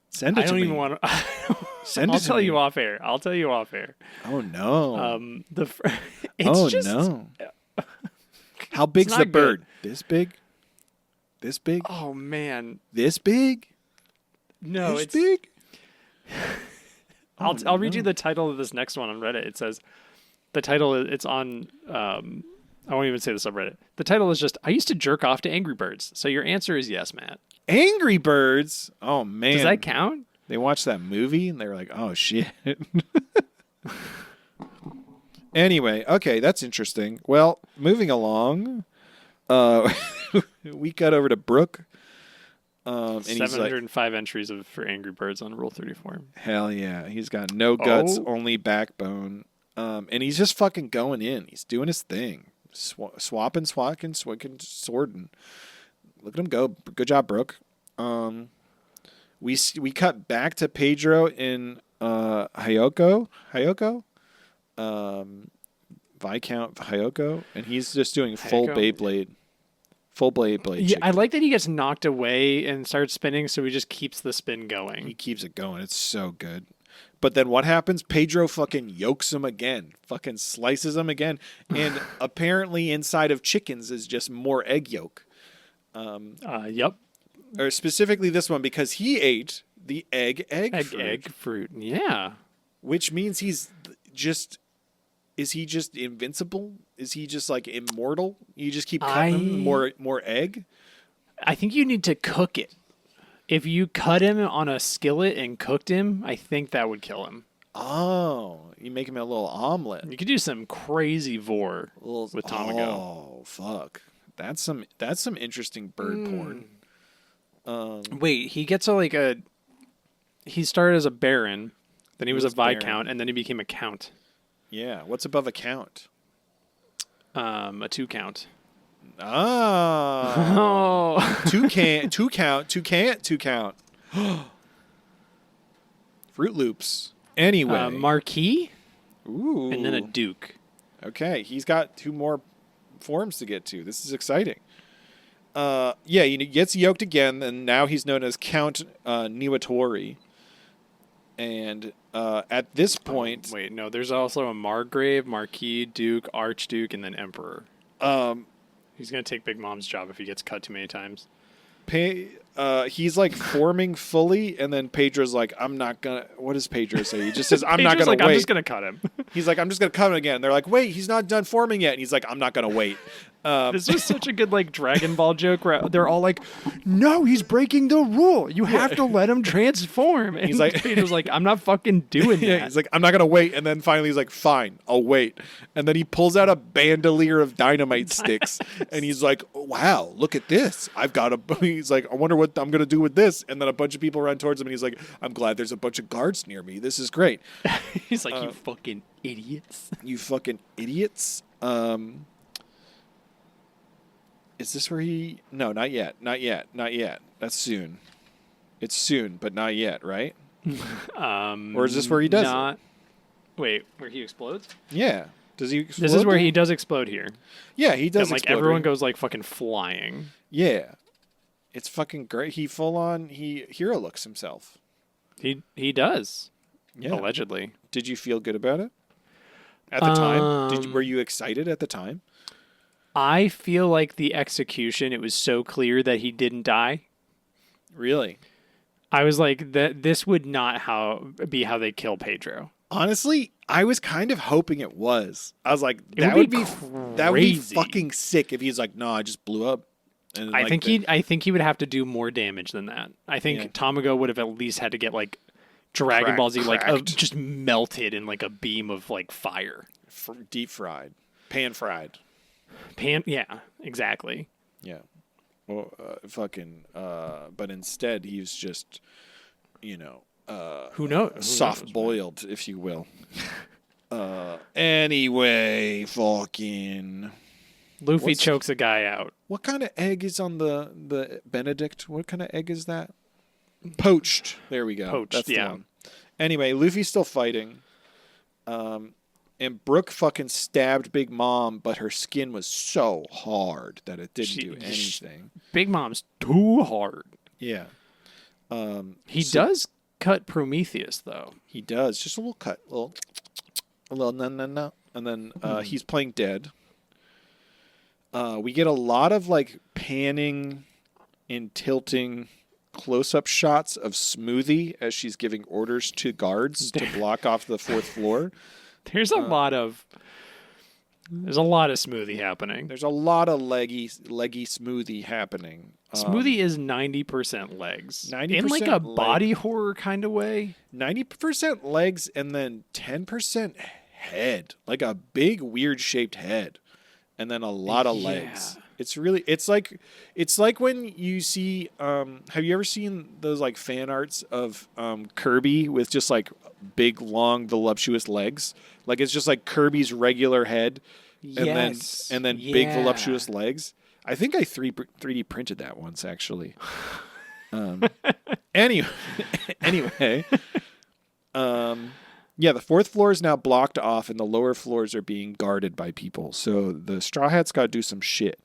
Send it to me. I don't even want to. I'll tell you off air. I'll tell you off air. Oh no. No. How big's the bird? Good. This big? This big? Oh man. This big? No, it's big. I'll read you the title of this next one on Reddit. It says the title is it's on I won't even say the subreddit. The title is just I used to jerk off to Angry Birds. So your answer is yes, Matt. Angry Birds? Oh man. Does that count? They watched that movie and they were like, "Oh shit." Anyway, okay, that's interesting. Well, moving along, we cut over to Brooke. And 705 entries for Angry Birds on Rule 34. Hell yeah. He's got no guts, only backbone. And he's just fucking going in. He's doing his thing. Swapping, swording. Look at him go. Good job, Brooke. We cut back to Pedro in Hayako? Viscount Hayako. And he's just doing full Beyblade. Full blade. Yeah, I like that he gets knocked away and starts spinning, so he just keeps the spin going. He keeps it going. It's so good. But then what happens? Pedro fucking yokes him again. Fucking slices him again. And apparently inside of chickens is just more egg yolk. Yep. Or specifically this one, because he ate the egg fruit. fruit. Yeah. Which means he's just... Is he just invincible? Is he just like immortal? You just keep cutting him more egg? I think you need to cook it. If you cut him on a skillet and cooked him, I think that would kill him. Oh, you make him a little omelet. You could do some crazy vor with Tamago. Oh, fuck. That's some interesting bird porn. Wait, he gets he started as a baron, then he was a baron. viscount, and then he became a count. Yeah. What's above a count? A 2 count. Oh. Oh. two count. Fruit Loops. Anyway. Marquis? Ooh. And then a duke. Okay. He's got 2 more forms to get to. This is exciting. Yeah, he gets yoked again, and now he's known as Count Niwatori. And at this point... Wait, no, there's also a Margrave, Marquis, Duke, Archduke, and then Emperor. He's going to take Big Mom's job if he gets cut too many times. He's like forming fully, and then Pedro's like, I'm not gonna... What does Pedro say? He just says, I'm not gonna wait. I'm just going to cut him. He's like, I'm just gonna cut him again. They're like, wait, he's not done forming yet. And he's like, I'm not gonna wait. This was such a good like Dragon Ball joke where they're all like, no, he's breaking the rule. You have to let him transform. And he's like, Pedro's like, I'm not fucking doing that. Yeah, he's like, I'm not gonna wait. And then finally he's like, fine, I'll wait. And then he pulls out a bandolier of dynamite sticks, and he's like, wow, look at this. I've got a... He's like, I wonder what I'm gonna do with this. And then a bunch of people run towards him, and he's like, I'm glad there's a bunch of guards near me. This is great. He's like, you fucking idiots. You fucking idiots. Is this where he... No, not yet. That's soon. It's soon, but not yet, right? Or is this where he does it? Wait, where he explodes? Yeah. Does he explode? This is where he does explode here. Yeah, he does and, like, explode. everyone goes, like, fucking flying. Yeah. It's fucking great. He hero looks himself. He does. Yeah. Allegedly. Did you feel good about it? At the time? Were you excited at the time? I feel like the execution, it was so clear that he didn't die. Really? I was like, this would not be how they kill Pedro. Honestly, I was kind of hoping it was. I was like, that would be fucking sick if he's like, no, I just blew up. And I think he would have to do more damage than that. I think Tamago would have at least had to get like Dragon Ball Z, like just melted in like a beam of like fire, deep fried, pan fried. Yeah, exactly. Yeah. Well, but instead he was just, who knows? Soft boiled, if you will. Anyway, fucking. Luffy chokes a guy out. What kind of egg is on the Benedict? What kind of egg is that? Poached. There we go. Poached, That's the yeah. one. Anyway, Luffy's still fighting. And Brooke fucking stabbed Big Mom, but her skin was so hard that it didn't do anything. Big Mom's too hard. Yeah. He does cut Prometheus, though. He does. Just a little cut. A little no. And then he's playing dead. We get a lot of like panning and tilting close-up shots of Smoothie as she's giving orders to guards to block off the 4th floor. There's a lot of Smoothie happening. There's a lot of leggy Smoothie happening. Smoothie is 90% legs. 90% in like a body horror kind of way. 90% legs and then 10% head, like a big weird shaped head, and then a lot of legs. It's like when you see have you ever seen those like fan arts of Kirby with just like big long voluptuous legs? Like it's just like Kirby's regular head and then big voluptuous legs. I think I 3D printed that once actually. Anyway, yeah, the 4th floor is now blocked off and the lower floors are being guarded by people. So the Straw Hats got to do some shit.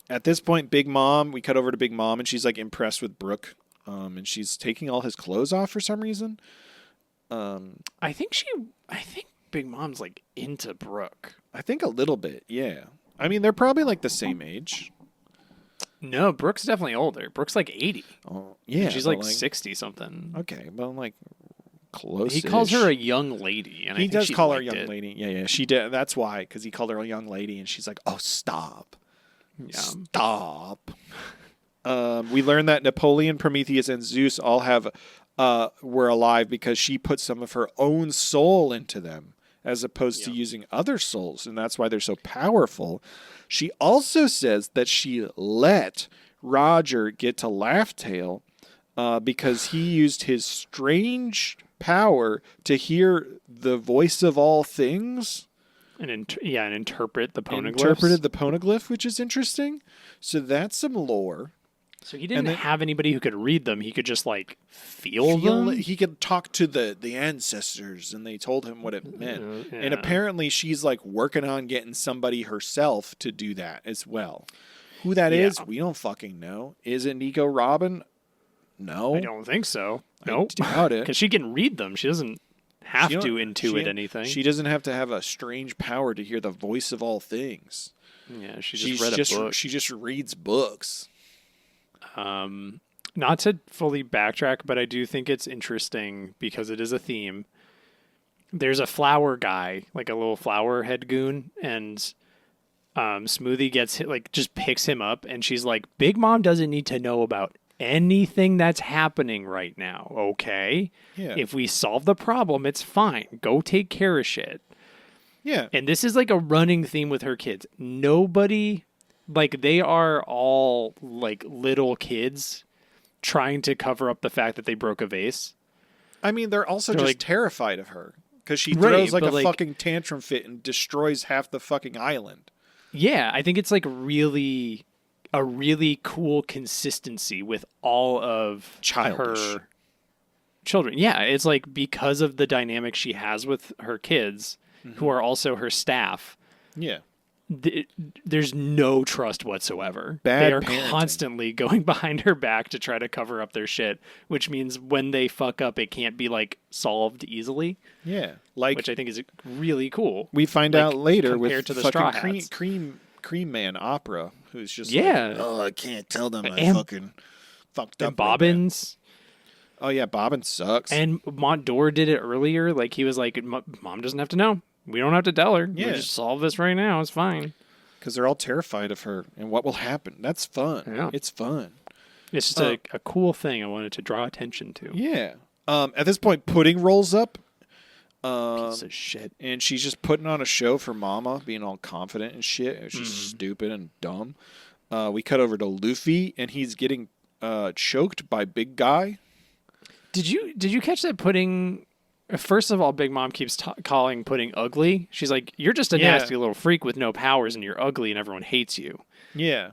At this point, Big Mom, we cut over to Big Mom, and she's like impressed with Brooke, and she's taking all his clothes off for some reason. I think Big Mom's like into Brooke. I think a little bit, yeah. I mean, they're probably like the same age. No, Brooke's definitely older. Brooke's like 80. Oh, yeah. She's but like 60 something. Okay, but like close. He calls her a young lady. And He I think does she call her a liked young it. lady. Yeah, she did. That's why, because he called her a young lady, and she's like, "Oh, stop, Yeah. stop." We learned that Napoleon, Prometheus, and Zeus all were alive because she put some of her own soul into them, as opposed to using other souls, and that's why they're so powerful. She also says that she let Roger get to Laughtail because he used his strange power to hear the voice of all things. And interpret the poneglyphs. Interpreted the poneglyph, which is interesting. So that's some lore. So he didn't have anybody who could read them. He could just like feel them. He could talk to the ancestors, and they told him what it meant. Yeah. And apparently she's like working on getting somebody herself to do that as well. Who that is, we don't fucking know. Is it Nico Robin? No. I don't think so. Nope. I doubt it. Because she can read them. She doesn't have to intuit anything. She doesn't have to have a strange power to hear the voice of all things. Yeah, she's read a book. She just reads books. Not to fully backtrack, but I do think it's interesting because it is a theme. There's a flower guy, like a little flower head goon, and Smoothie gets hit, like just picks him up, and she's like, "Big Mom doesn't need to know about anything that's happening right now, okay? Yeah. If we solve the problem, it's fine. Go take care of shit." Yeah. And this is like a running theme with her kids. Nobody, like, they are all like little kids trying to cover up the fact that they broke a vase. I mean, they're also They're just like, terrified of her because she Right, throws like but, a like- fucking tantrum fit and destroys half the fucking island. Yeah, I think it's like a really cool consistency with all of Childish. her children. Yeah, it's like because of the dynamic she has with her kids, who are also her staff. Yeah. There's no trust whatsoever. Bad they are parenting. constantly going behind her back to try to cover up their shit, which means when they fuck up, it can't be like solved easily. Yeah. Like Which I think is really cool. we find like, out later compared with to the Straw fucking Hats. cream man opera, who's just Yeah. like, oh, I can't tell them I And- fucking fucked And up. Bobbins. Oh yeah, Bobbins sucks. And Montdor did it earlier. Like he was like, "Mom doesn't have to know. We don't have to tell her. Yeah. We just solve this right now. It's fine." Because they're all terrified of her and what will happen. That's fun. Yeah. It's fun. It's just a cool thing I wanted to draw attention to. Yeah. At this point, Pudding rolls up. Piece of shit. And she's just putting on a show for Mama, being all confident and shit. She's stupid and dumb. We cut over to Luffy, and he's getting choked by Big Guy. Did you catch that Pudding? First of all, Big Mom keeps calling Pudding ugly. She's like, "You're just a nasty little freak with no powers, and you're ugly, and everyone hates you." Yeah.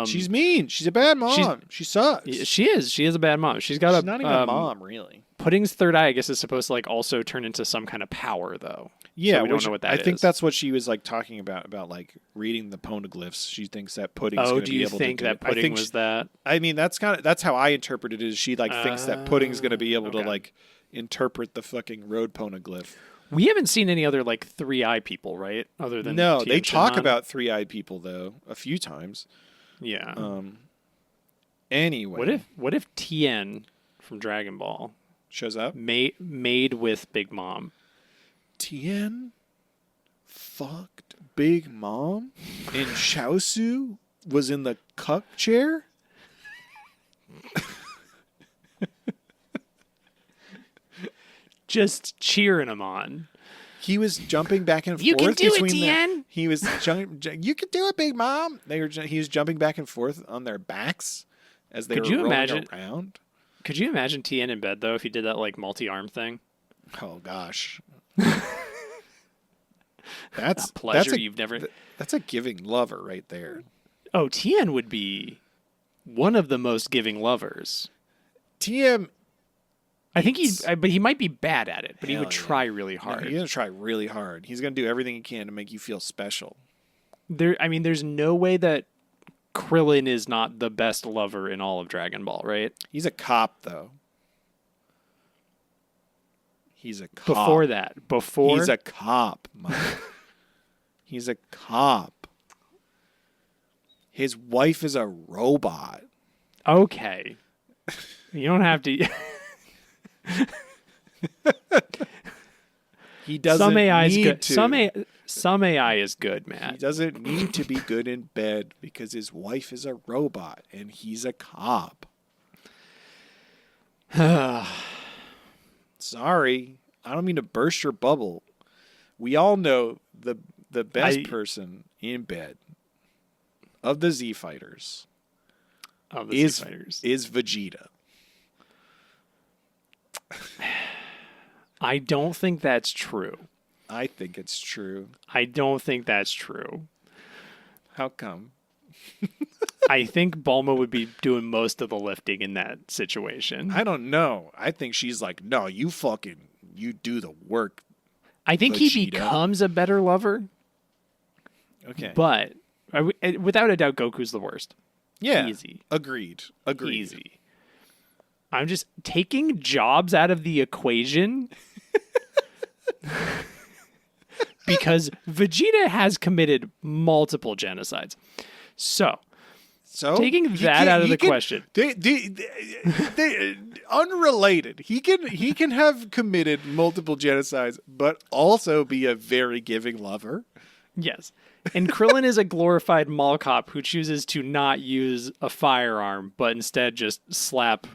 She's mean. She's a bad mom. She sucks. She is. She is a bad mom. She's got She's not even a mom, really. Pudding's third eye, I guess, is supposed to like also turn into some kind of power, though. Yeah, So we don't know what that I think is. that's what she was like talking about like reading the poneglyphs. She thinks that Pudding's going Oh, to do be you able think to do that it. I Pudding think was that? I mean, that's how I interpreted it. Is she like thinks that Pudding's going to be able to okay. like interpret the fucking road poneglyph. We haven't seen any other like 3-eye people, right? Other than No, Tien they talk Shinhan? about 3-eyed people though a few times. Yeah. Anyway, What if Tien from Dragon Ball shows up? made with Big Mom? Tien fucked Big Mom, and Chaozu was in the cuck chair. Just cheering him on. He was jumping back and You can forth do it, between Tien. He was you can do it, Big Mom. He was jumping back and forth on their backs as they Could were you rolling imagine- around. Could you imagine Tien in bed though if he did that like multi-arm thing? Oh gosh. That's Pleasure that's a, you've never. That's a giving lover right there. Oh, Tien would be one of the most giving lovers. TM, I think but he might be bad at it, but he Hell would yeah. try really no, hard. he's gonna try really hard. He's gonna do everything he can to make you feel special. There's no way that Krillin is not the best lover in all of Dragon Ball, right? He's a cop though. He's a cop. Before He's a cop, Mike. He's a cop. His wife is a robot. Okay. You don't have to. He doesn't Some AI is need good. to. Some AI is good, He Matt. doesn't need to be good in bed because his wife is a robot and he's a cop. Sorry, I don't mean to burst your bubble. We all know the best person in bed of the Z Fighters is Vegeta. I don't think that's true. I think it's true. I don't think that's true. How come? I think Bulma would be doing most of the lifting in that situation. I don't know. I think she's like, no, you do the work. I think he Vegeta. becomes a better lover, Okay. but without a doubt, Goku's the worst. Yeah. Easy. Agreed. Easy. I'm just taking jobs out of the equation because Vegeta has committed multiple genocides. So taking that out of the question. They unrelated. He can have committed multiple genocides, but also be a very giving lover. Yes. And Krillin is a glorified mall cop who chooses to not use a firearm, but instead just slap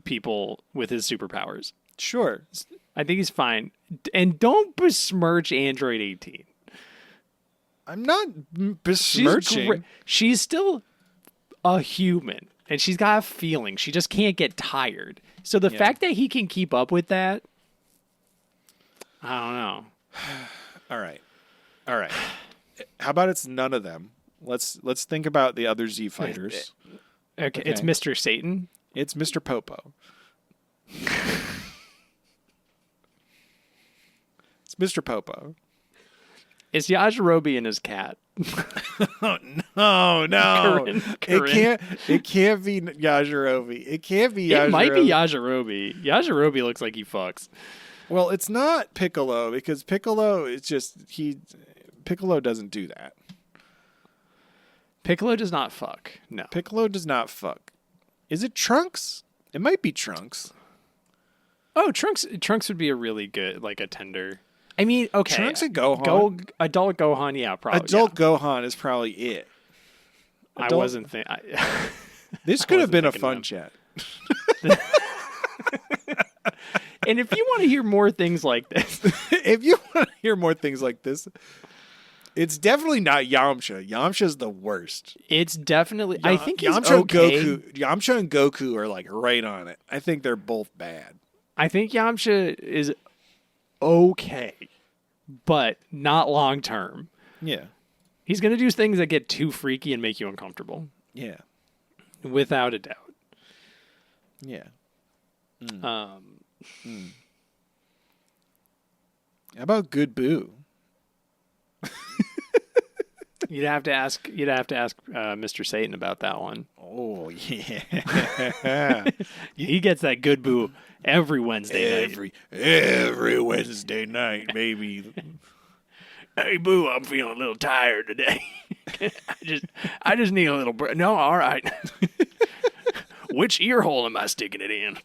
people with his superpowers. Sure. I think he's fine. And don't besmirch Android 18. I'm not besmirching. She's still a human, and she's got a feeling. She just can't get tired. So the fact that he can keep up with that, I don't know. All right. How about it's none of them? Let's think about the other Z Fighters. Okay, it's Mr. Satan. It's Mr. Popo. It's Mr. Popo. It's Yajirobe and his cat. Oh, no. Corinne. It can't be Yajirobe. It can't be Yajirobe. It might be Yajirobe. Yajirobe looks like he fucks. Well, it's not Piccolo because Piccolo is just Piccolo doesn't do that. Piccolo does not fuck. No. Piccolo does not fuck. Is it Trunks? It might be Trunks. Oh, Trunks would be a really good a tender. I mean, okay. Trunks and Gohan. Adult Gohan, yeah, probably. Adult Gohan is probably it. I wasn't thinking. This could have been a fun chat. And if you want to hear more things like this, it's definitely not Yamcha. Yamcha's the worst. It's definitely. I think he's Yamcha okay. Yamcha and Goku are right on it. I think they're both bad. I think Yamcha is okay, but not long term. Yeah. He's gonna do things that get too freaky and make you uncomfortable. Yeah. Without a doubt. Yeah. How about Good Boo? You'd have to ask Mr. Satan about that one. Oh yeah. He gets that good boo every Wednesday night. Every Wednesday night, baby. Hey boo, I'm feeling a little tired today. I just need a little break. No, all right. Which ear hole am I sticking it in?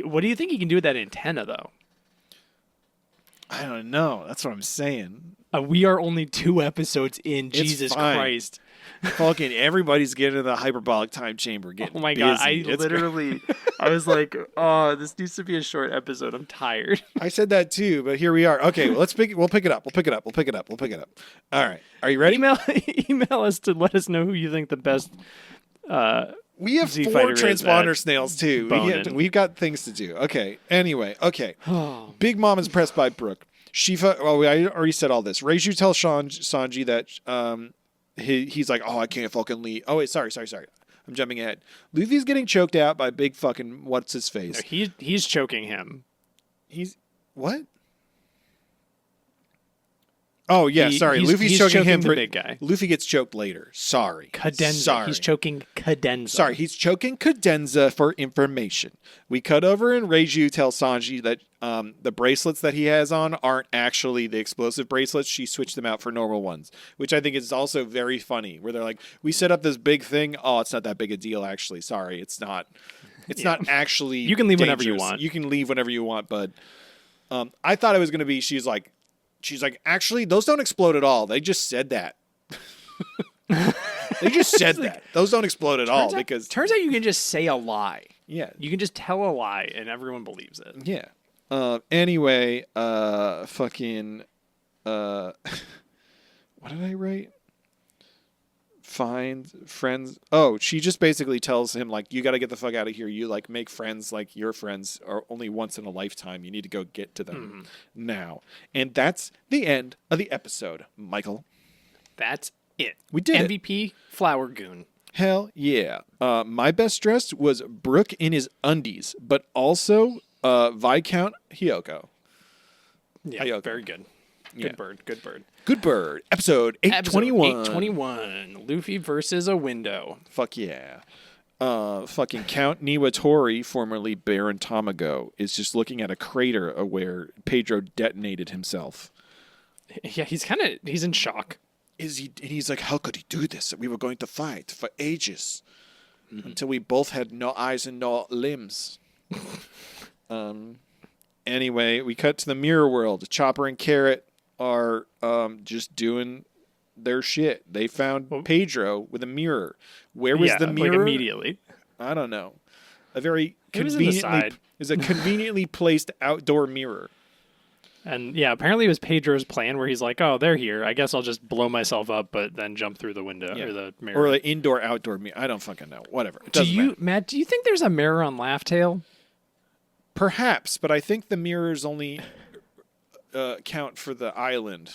What do you think he can do with that antenna, though? I don't know. That's what I'm saying. We are only 2 episodes in. It's Jesus fine. Christ. Fucking everybody's getting in the hyperbolic time chamber. Getting Oh my busy. God. I was like, oh, this needs to be a short episode. I'm tired. I said that too, but here we are. Okay, well, we'll pick it up. We'll pick it up. All right. Are you ready? Email us to let us know who you think the best we have Z 4 Fighter is transponder at snails too. boning. We've got things to do. Okay. Anyway. Okay. Big Mom is impressed by Brooke. Shifa. Well, I already said all this. Reiju tells Sanji that he's like, oh, I can't fucking leave. Oh wait, sorry. I'm jumping ahead. Luffy's getting choked out by big fucking what's his face. No, he's choking him. He's what? Oh, yeah, sorry. Luffy's choking him. the big guy. Luffy gets choked later. Sorry. Cadenza. Sorry. He's choking Cadenza. Sorry, he's choking Cadenza for information. We cut over and Reiju tells Sanji that the bracelets that he has on aren't actually the explosive bracelets. She switched them out for normal ones, which I think is also very funny, where they're like, we set up this big thing. Oh, it's not that big a deal, actually. Sorry, it's not. It's not actually You can leave whenever you dangerous. want. You can leave whenever you want, but I thought it was going to be, she's like, actually, those don't explode at all. They just said that. They just said that. Those don't explode at all because turns out you can just say a lie. yeah, You can just tell a lie and everyone believes it. yeah. Anyway, fucking what did I write? Find friends. Oh, she just basically tells him like, you got to get the fuck out of here. You like make friends like your friends are only once in a lifetime. You need to go get to them now. And that's the end of the episode, Michael. That's it. We did it. MVP Flower Goon. Hell yeah. My best dressed was Brook in his undies, but also Viscount Hyoko. Yeah, Hyoko. very good. Yeah. Good bird. Good bird. Good bird. Episode 821. 821. Luffy versus a window. Fuck yeah. Fucking Count Niwatori, formerly Baron Tamago, is just looking at a crater where Pedro detonated himself. Yeah, he's in shock. And he's like, how could he do this? We were going to fight for ages until we both had no eyes and no limbs. Anyway, we cut to the mirror world. Chopper and Carrot are just doing their shit. They found Pedro with a mirror. Where was the mirror? Like immediately. I don't know. A very It was in the conveniently side. is a conveniently placed outdoor mirror. And yeah, apparently it was Pedro's plan where he's like, oh, they're here. I guess I'll just blow myself up, but then jump through the window or the mirror. Or the indoor outdoor mirror. I don't fucking know. Whatever. It do doesn't you, matter. Matt, do you think there's a mirror on Laugh Tale? Perhaps, but I think the mirrors only count for the island.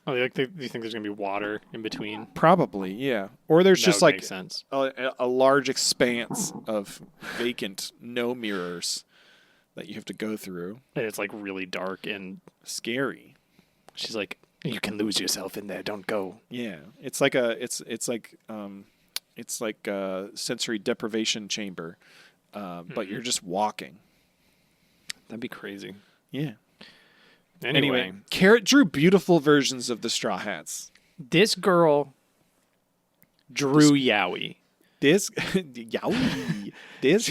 Oh, do you think there's going to be water in between? Probably, yeah. Or there's That just would like make sense. a large expanse of vacant no mirrors that you have to go through. And it's like really dark and Scary. she's like, you can lose yourself in there. Don't go. Yeah, it's like a sensory deprivation chamber, but you're just walking. That'd be crazy. Yeah. Anyway, Carrot drew beautiful versions of the Straw Hats. this girl drew Yowie. This, yowie. This,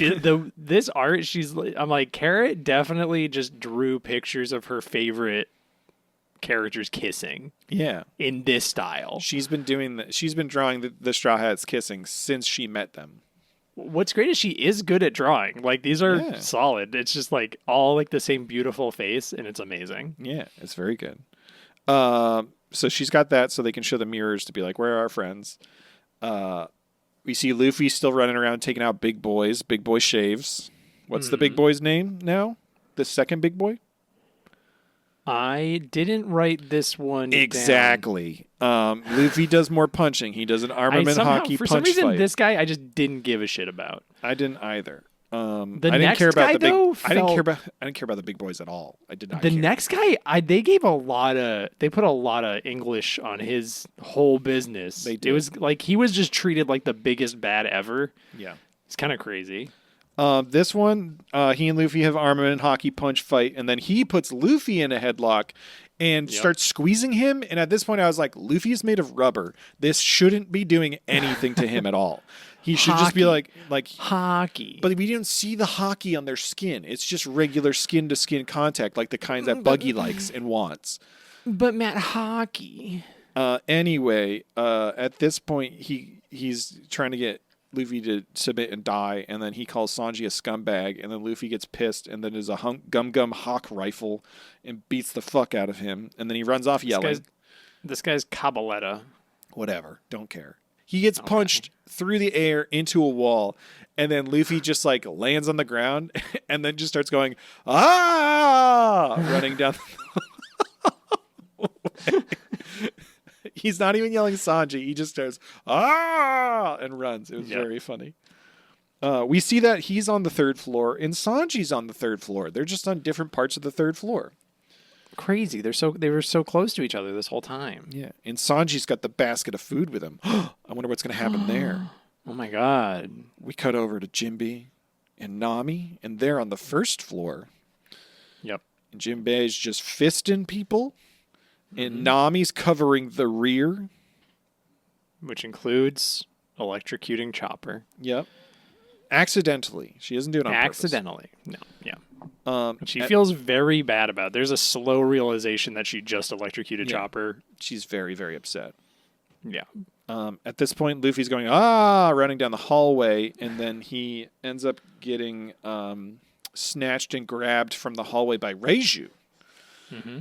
This art, I'm like, Carrot definitely just drew pictures of her favorite characters kissing yeah. in this style. She's been doing that. She's been drawing the Straw Hats kissing since she met them. What's great is she is good at drawing. Like, these are solid. It's just like all like the same beautiful face, and it's amazing. Yeah, it's very good. So she's got that, so they can show the mirrors to be like, where are our friends? We see Luffy still running around taking out big boys. Big boy shaves. What's the big boy's name now? The second big boy? I didn't write this one Exactly. Luffy does more punching. He does an down. armament hockey For punch some reason, fight. this guy I just didn't give a shit about. I didn't either. I The didn't next care about guy, the big. though, I didn't care about the big boys at all. I did not. The care. next guy, they put a lot of English on his whole business. They It did. was like he was just treated like the biggest bad ever. Yeah. It's kind of crazy. This one, he and Luffy have armament hockey punch fight, and then he puts Luffy in a headlock and starts squeezing him. And at this point, I was like, Luffy's made of rubber. This shouldn't be doing anything to him at all. He should just be like hockey. But we didn't see the hockey on their skin. It's just regular skin to skin contact, like the kinds that Buggy likes and wants. But Matt, hockey. Anyway, at this point, he's trying to get Luffy to submit and die, and then he calls Sanji a scumbag, and then Luffy gets pissed, and then there's a gum hawk rifle and beats the fuck out of him, and then he runs off yelling. This guy's Cabaletta. Whatever, don't care. He gets punched through the air into a wall, and then Luffy just like lands on the ground, and then just starts going running down. He's not even yelling Sanji. He just starts and runs. It was very funny. We see that he's on the third floor and Sanji's on the third floor. They're just on different parts of the third floor. crazy. They were so close to each other this whole time. Yeah. And Sanji's got the basket of food with him. I wonder what's going to happen there. Oh my god. We cut over to Jinbei and Nami, and they're on the first floor. Yep. And Jinbei's just fisting people, and Nami's covering the rear. Which includes electrocuting Chopper. Yep. Accidentally. She doesn't do it on purpose. Accidentally. No. Yeah. She feels very bad about it. There's a slow realization that she just electrocuted Chopper. She's very, very upset. Yeah. At this point, Luffy's going, running down the hallway, and then he ends up getting snatched and grabbed from the hallway by Reiju. Mm-hmm.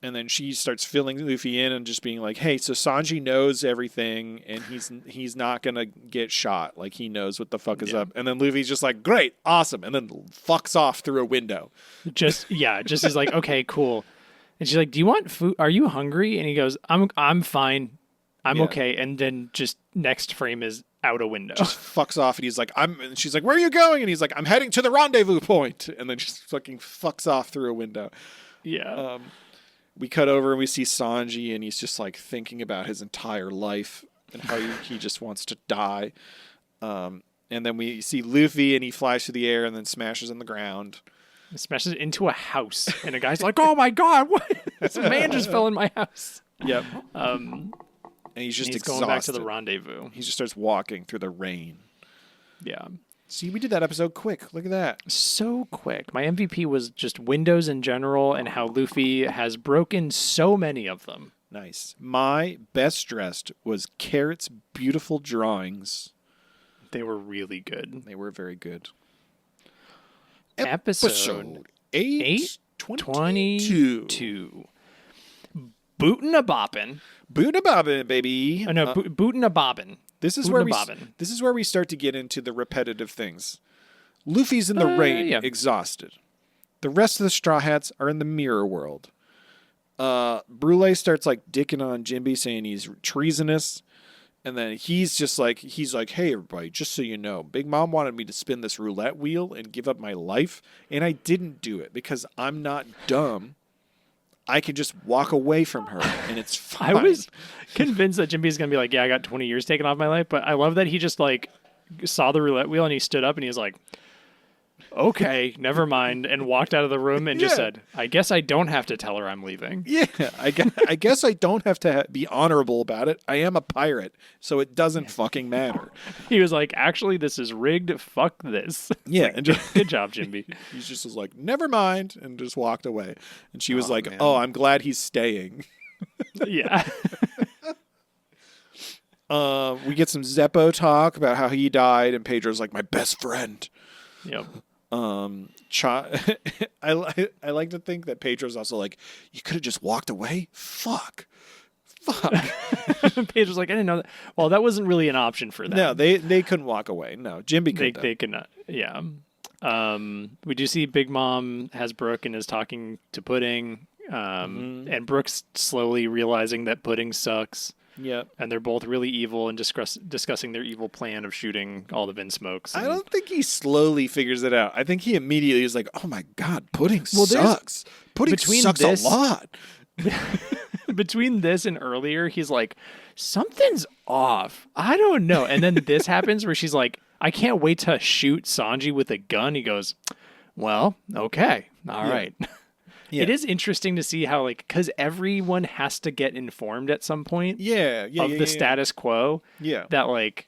And then she starts filling Luffy in and just being like, hey, so Sanji knows everything, and he's not going to get shot. Like, he knows what the fuck is up. And then Luffy's just like, great, awesome, and then fucks off through a window. Just is like, okay, cool. And she's like, do you want food? Are you hungry? And he goes, I'm fine. I'm okay. And then just next frame is out a window. Just fucks off, and he's like, and she's like, where are you going? And he's like, I'm heading to the rendezvous point. And then just fucking fucks off through a window. Yeah. We cut over and we see Sanji, and he's just like thinking about his entire life and how he just wants to die. And then we see Luffy, and he flies through the air and then smashes on the ground. He smashes into a house, and a guy's like, "Oh my god, what? This man just fell in my house." Yep. And he's just exhausted. Going back to the rendezvous. He just starts walking through the rain. Yeah. See, we did that episode quick. Look at that. So quick. My MVP was just windows in general and how Luffy has broken so many of them. Nice. My best dressed was Carrot's beautiful drawings. They were really good. They were very good. Episode 822. Bootin' a boppin'. Bootin' a bobbin', baby. Oh, no, bootin' a bobbin'. This is where we start to get into the repetitive things. Luffy's in the rain, exhausted. The rest of the Straw Hats are in the mirror world. Brule starts like dicking on Jinbei, saying he's treasonous. And then he's like, hey, everybody, just so you know, Big Mom wanted me to spin this roulette wheel and give up my life. And I didn't do it because I'm not dumb. I could just walk away from her, and it's fine. I was convinced that Jinbei's going to be like, yeah, I got 20 years taken off my life. But I love that he just like saw the roulette wheel, and he stood up, and he was like, okay, never mind, and walked out of the room and just said, I guess I don't have to tell her I'm leaving. Yeah, I guess I don't have to be honorable about it. I am a pirate, so it doesn't fucking matter. He was like, actually, this is rigged. Fuck this. Yeah. Like, and just, good job, Jinbei. He's just was like, never mind, and just walked away. And she was like, man. Oh, I'm glad he's staying. Yeah. We get some Zeppo talk about how he died, and Pedro's like, my best friend. Yep. I like to think that Pedro's also like, you could have just walked away. Fuck. Pedro's like, I didn't know that. Well, that wasn't really an option for them. No, they couldn't walk away. No, Jinbei could. They could not. Yeah. We do see Big Mom has Brooke and is talking to Pudding, and Brooke's slowly realizing that Pudding sucks. Yep. And they're both really evil and discussing their evil plan of shooting all the Vinsmokes. I don't think he slowly figures it out. I think he immediately is like, oh my God, Pudding sucks. Pudding sucks a lot. Between this and earlier, he's like, something's off. I don't know. And then this happens where she's like, I can't wait to shoot Sanji with a gun. He goes, well, okay. All right. Yeah. It is interesting to see how, like, because everyone has to get informed at some point of the status quo. Yeah. That, like,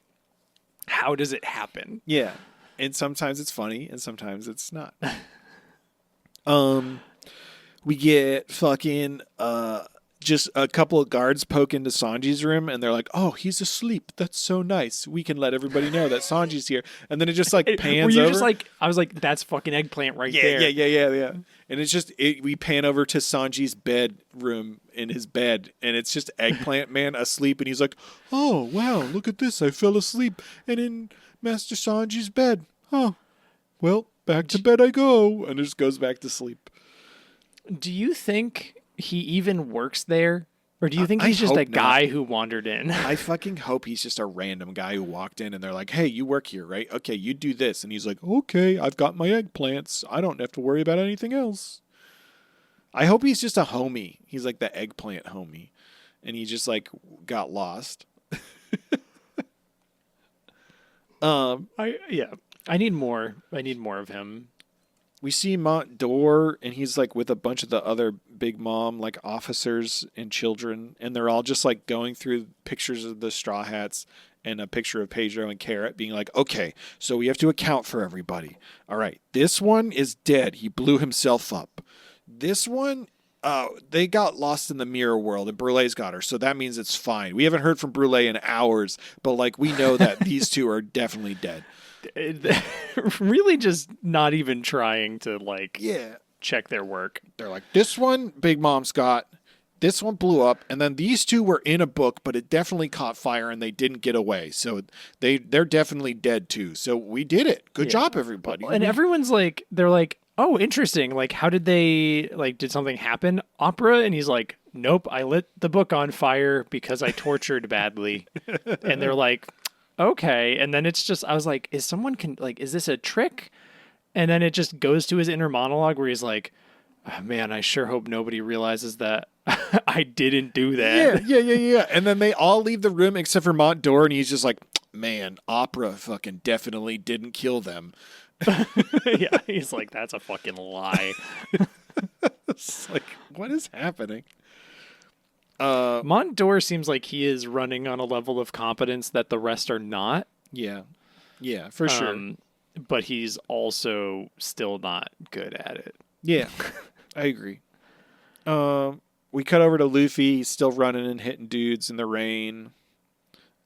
how does it happen? Yeah. And sometimes it's funny and sometimes it's not. We get fucking just a couple of guards poke into Sanji's room, and they're like, oh, he's asleep. That's so nice. We can let everybody know that Sanji's here. And then it just, like, pans over. Just like, I was like, that's fucking Eggplant right there. Yeah. And it's just, we pan over to Sanji's bedroom in his bed, and it's just Eggplant Man asleep, and he's like, oh, wow, look at this. I fell asleep and in Master Sanji's bed. Oh, well, back to bed I go. And it just goes back to sleep. Do you think he even works there? Or do you think he's just a guy who wandered in? I fucking hope he's just a random guy who walked in and they're like, hey, you work here, right? Okay, you do this. And he's like, okay, I've got my eggplants. I don't have to worry about anything else. I hope he's just a homie. He's like the eggplant homie, and he just like got lost. I need more. I need more of him. We see Mont Dore, and he's like with a bunch of the other Big Mom like officers and children, and they're all just like going through pictures of the Straw Hats and a picture of Pedro and Carrot, being like, okay, so we have to account for everybody. All right, this one is dead. He blew himself up. This one, they got lost in the mirror world, and Brulee's got her, so that means it's fine. We haven't heard from Brulee in hours, but like we know that these two are definitely dead. Really just not even trying to like check their work. They're like, this one Big Mom's got, this one blew up, and then these two were in a book, but it definitely caught fire and they didn't get away. So they're definitely dead too. So we did it. Good job, everybody. And everyone's like, they're like, oh, interesting. Like, how did they, like, did something happen, Opera? And he's like, nope, I lit the book on fire because I tortured badly. And they're like, okay. And then it's just, I was like, is this a trick? And then it just goes to his inner monologue where he's like, oh, man, I sure hope nobody realizes that I didn't do that. Yeah. And then they all leave the room except for Mont Dore, and he's just like, man, Opera fucking definitely didn't kill them. Yeah, he's like, that's a fucking lie. It's like, what is happening? Mont Dore seems like he is running on a level of competence that the rest are not. Yeah, for sure. But he's also still not good at it. Yeah, I agree. We cut over to Luffy. He's still running and hitting dudes in the rain.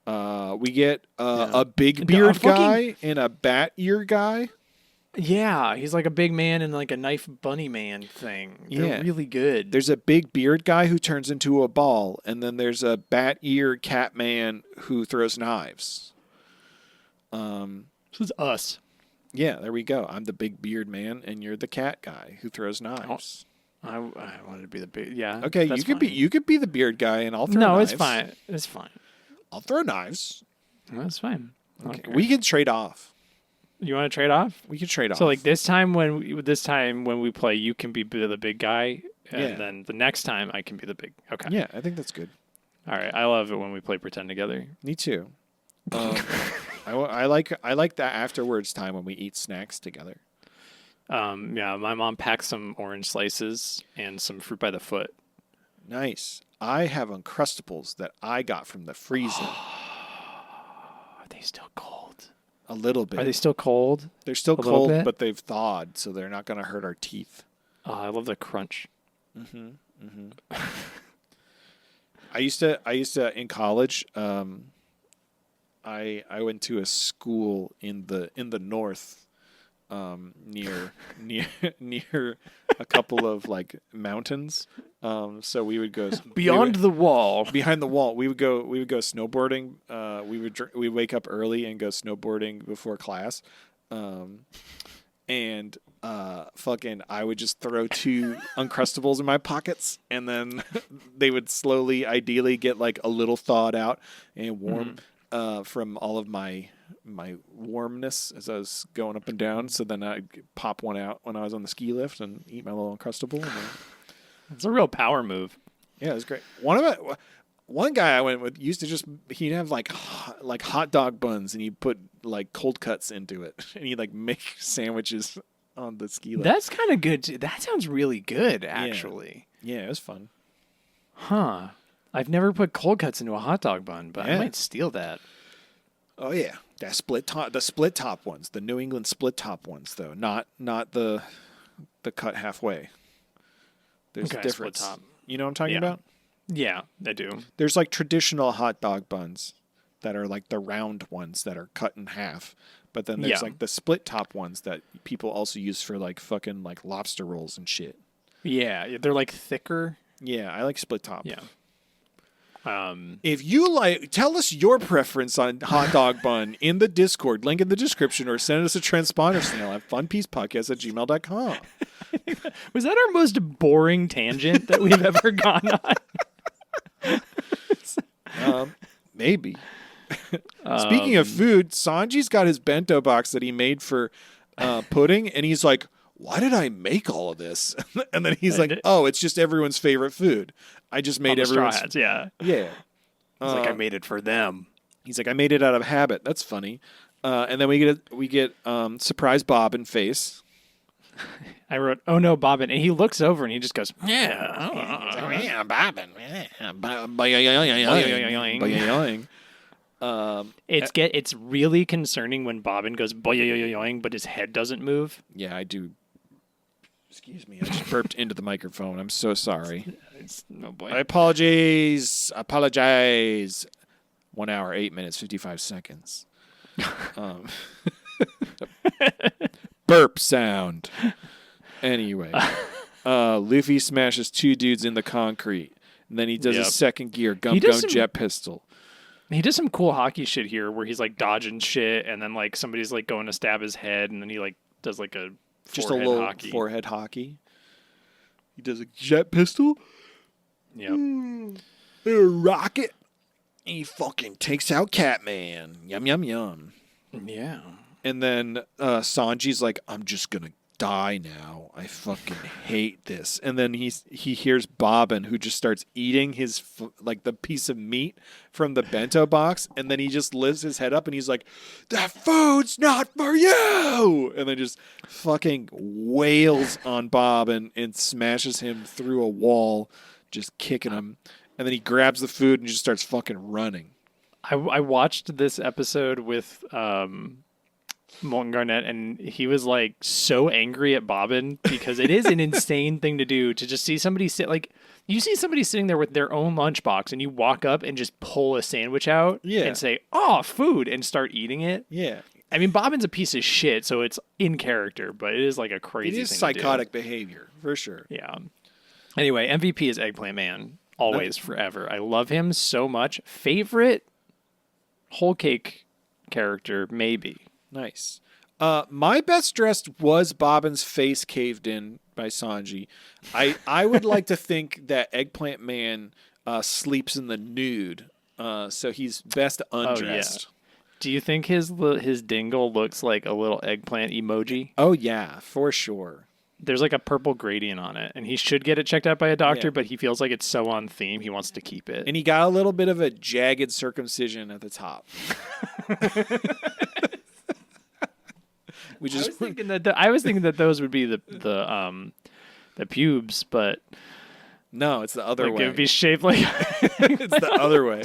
We get a big beard guy and a bat ear guy. Yeah, he's like a big man and like a knife bunny man thing. They're really good. There's a big beard guy who turns into a ball, and then there's a bat ear cat man who throws knives. This is us. Yeah, there we go. I'm the big beard man, and you're the cat guy who throws knives. I wanted to be the big. Yeah. Okay, you could be the beard guy, and I'll throw knives. No, it's fine. It's fine. I'll throw knives. That's fine. Okay, we can trade off. You want to trade off? We can trade off. So like this time when we play, you can be the big guy, and then the next time I can be the big. Okay. Yeah, I think that's good. All right, I love it when we play pretend together. Me too. I like that afterwards time when we eat snacks together. Yeah, my mom packed some orange slices and some fruit by the foot. Nice. I have Uncrustables that I got from the freezer. Are they still cold? A little bit. Are they still cold? They're still cold, but they've thawed, so they're not going to hurt our teeth. Oh, I love the crunch. I used to in college. I went to a school in the north, near a couple of like mountains. So we would go behind the wall. We would go snowboarding. We wake up early and go snowboarding before class. And I would just throw 2 Uncrustables in my pockets, and then they would slowly, ideally, get like a little thawed out and warm from all of my warmness as I was going up and down. So then I'd pop one out when I was on the ski lift and eat my little Uncrustable. It's a real power move. Yeah, it was great. One guy I went with he'd have like hot dog buns, and he'd put like cold cuts into it, and he'd like make sandwiches on the ski lift. That's kind of good too. That sounds really good, actually. Yeah, it was fun. Huh. I've never put cold cuts into a hot dog bun, but I might steal that. Oh yeah, that the split top ones, the New England split top ones, though, not the cut halfway. There's a difference. Split top. You know what I'm talking about? Yeah, I do. There's like traditional hot dog buns that are like the round ones that are cut in half. But then there's like the split top ones that people also use for like fucking like lobster rolls and shit. Yeah, they're like thicker. Yeah, I like split top. Yeah. If you tell us your preference on hot dog bun in the Discord, link in the description, or send us a transponder snail at funpiecepodcast@gmail.com. Was that our most boring tangent that we've ever gone on? Maybe. Speaking of food, Sanji's got his bento box that he made for pudding, and he's like, why did I make all of this? And then he's like, oh, it's just everyone's favorite food. I just made everyone's. Straw Hats, yeah. Yeah. He's like, I made it for them. He's like, I made it out of habit. That's funny. And then we get surprise Bobbin face. I wrote, oh no, Bobbin. And he looks over and he just goes, Yeah, Bobbin. It's really concerning when Bobbin goes boing, but his head doesn't move. Yeah, I do. Excuse me, I just burped into the microphone. I'm so sorry. Oh boy. I apologize. 1 hour, 8 minutes, 55 seconds. Burp sound. Anyway, Luffy smashes 2 dudes in the concrete, and then he does a second gear gum jet pistol. He does some cool hockey shit here, where he's like dodging shit, and then like somebody's like going to stab his head, and then he like does like a just a little forehead hockey. He does a jet pistol. Yep. A rocket. He fucking takes out Catman. Yum, yum, yum. Yeah. And then Sanji's like, I'm just going to die now. I fucking hate this. And then he hears Bobbin, who just starts eating his like the piece of meat from the bento box, and then he just lifts his head up and he's like, that food's not for you, and then just fucking wails on Bobbin and smashes him through a wall, just kicking him. And then he grabs the food and just starts fucking running. I watched this episode with Molten Garnet, and he was like so angry at Bobbin because it is an insane thing to do to just see somebody sit like you see somebody sitting there with their own lunchbox and you walk up and just pull a sandwich out and say, oh, food, and start eating it. Yeah. I mean, Bobbin's a piece of shit, so it's in character, but it is like a crazy thing. It is psychotic behavior, for sure. Yeah. Anyway, MVP is Eggplant Man. Always, forever. I love him so much. Favorite whole cake character, maybe. Nice. My best dressed was Bobbin's face caved in by Sanji. I would like to think that Eggplant Man sleeps in the nude, so he's best undressed. Oh, yeah. Do you think his dingle looks like a little eggplant emoji? Oh, yeah, for sure. There's like a purple gradient on it, and he should get it checked out by a doctor, but he feels like it's so on theme, he wants to keep it. And he got a little bit of a jagged circumcision at the top. I was thinking that those would be the pubes, but no, it's the other way. It would be shaped like it's the other way.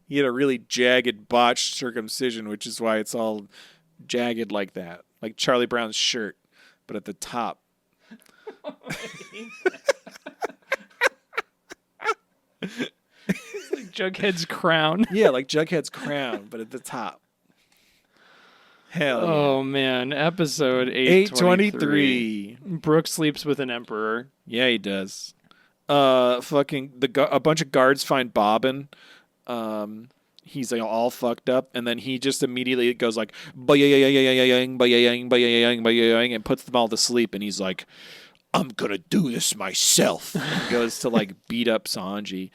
He had a really jagged, botched circumcision, which is why it's all jagged like that, like Charlie Brown's shirt, but at the top. It's like Jughead's crown. Yeah, like Jughead's crown, but at the top. Hell yeah. Oh, man. Episode 823. Brooke sleeps with an emperor. Yeah, he does. Fucking a bunch of guards find Bobbin. He's like all fucked up, and then he just immediately goes like and puts them all to sleep, and he's like, I'm gonna do this myself. And goes to like beat up Sanji,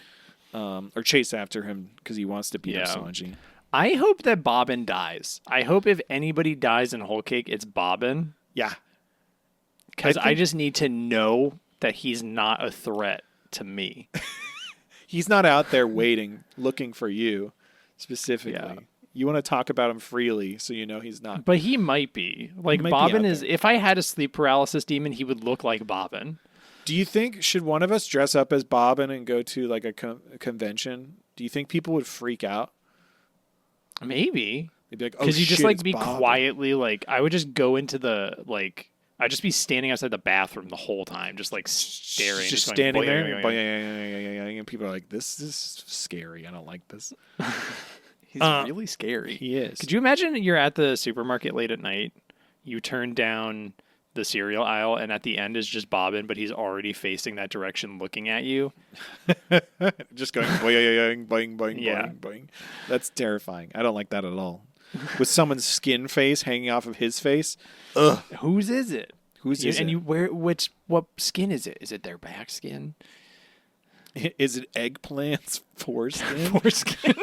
or chase after him because he wants to beat up Sanji. I hope that Bobbin dies. I hope if anybody dies in Whole Cake, it's Bobbin. Yeah. Because I just need to know that he's not a threat to me. He's not out there waiting, looking for you specifically. Yeah. You want to talk about him freely, so you know he's not. But he might be. Like, Bobbin is, if I had a sleep paralysis demon, he would look like Bobbin. Do you think, should one of us dress up as Bobbin and go to like a convention? Do you think people would freak out? Maybe. They'd be like, because you just like be Bobbin. Quietly, like, I would just go into the, like, I'd just be standing outside the bathroom the whole time, just like staring. Just standing there. And people are like, this is scary. I don't like this. He's really scary. He is. Could you imagine you're at the supermarket late at night, you turn down the cereal aisle, and at the end is just Bobbin, but he's already facing that direction looking at you? Just going boing, boing, boing, boing, boing. That's terrifying. I don't like that at all. With someone's skin face hanging off of his face. Ugh. Whose is it? Whose is it? And what skin is it? Is it their back skin? Is it eggplant's foreskin? Foreskin.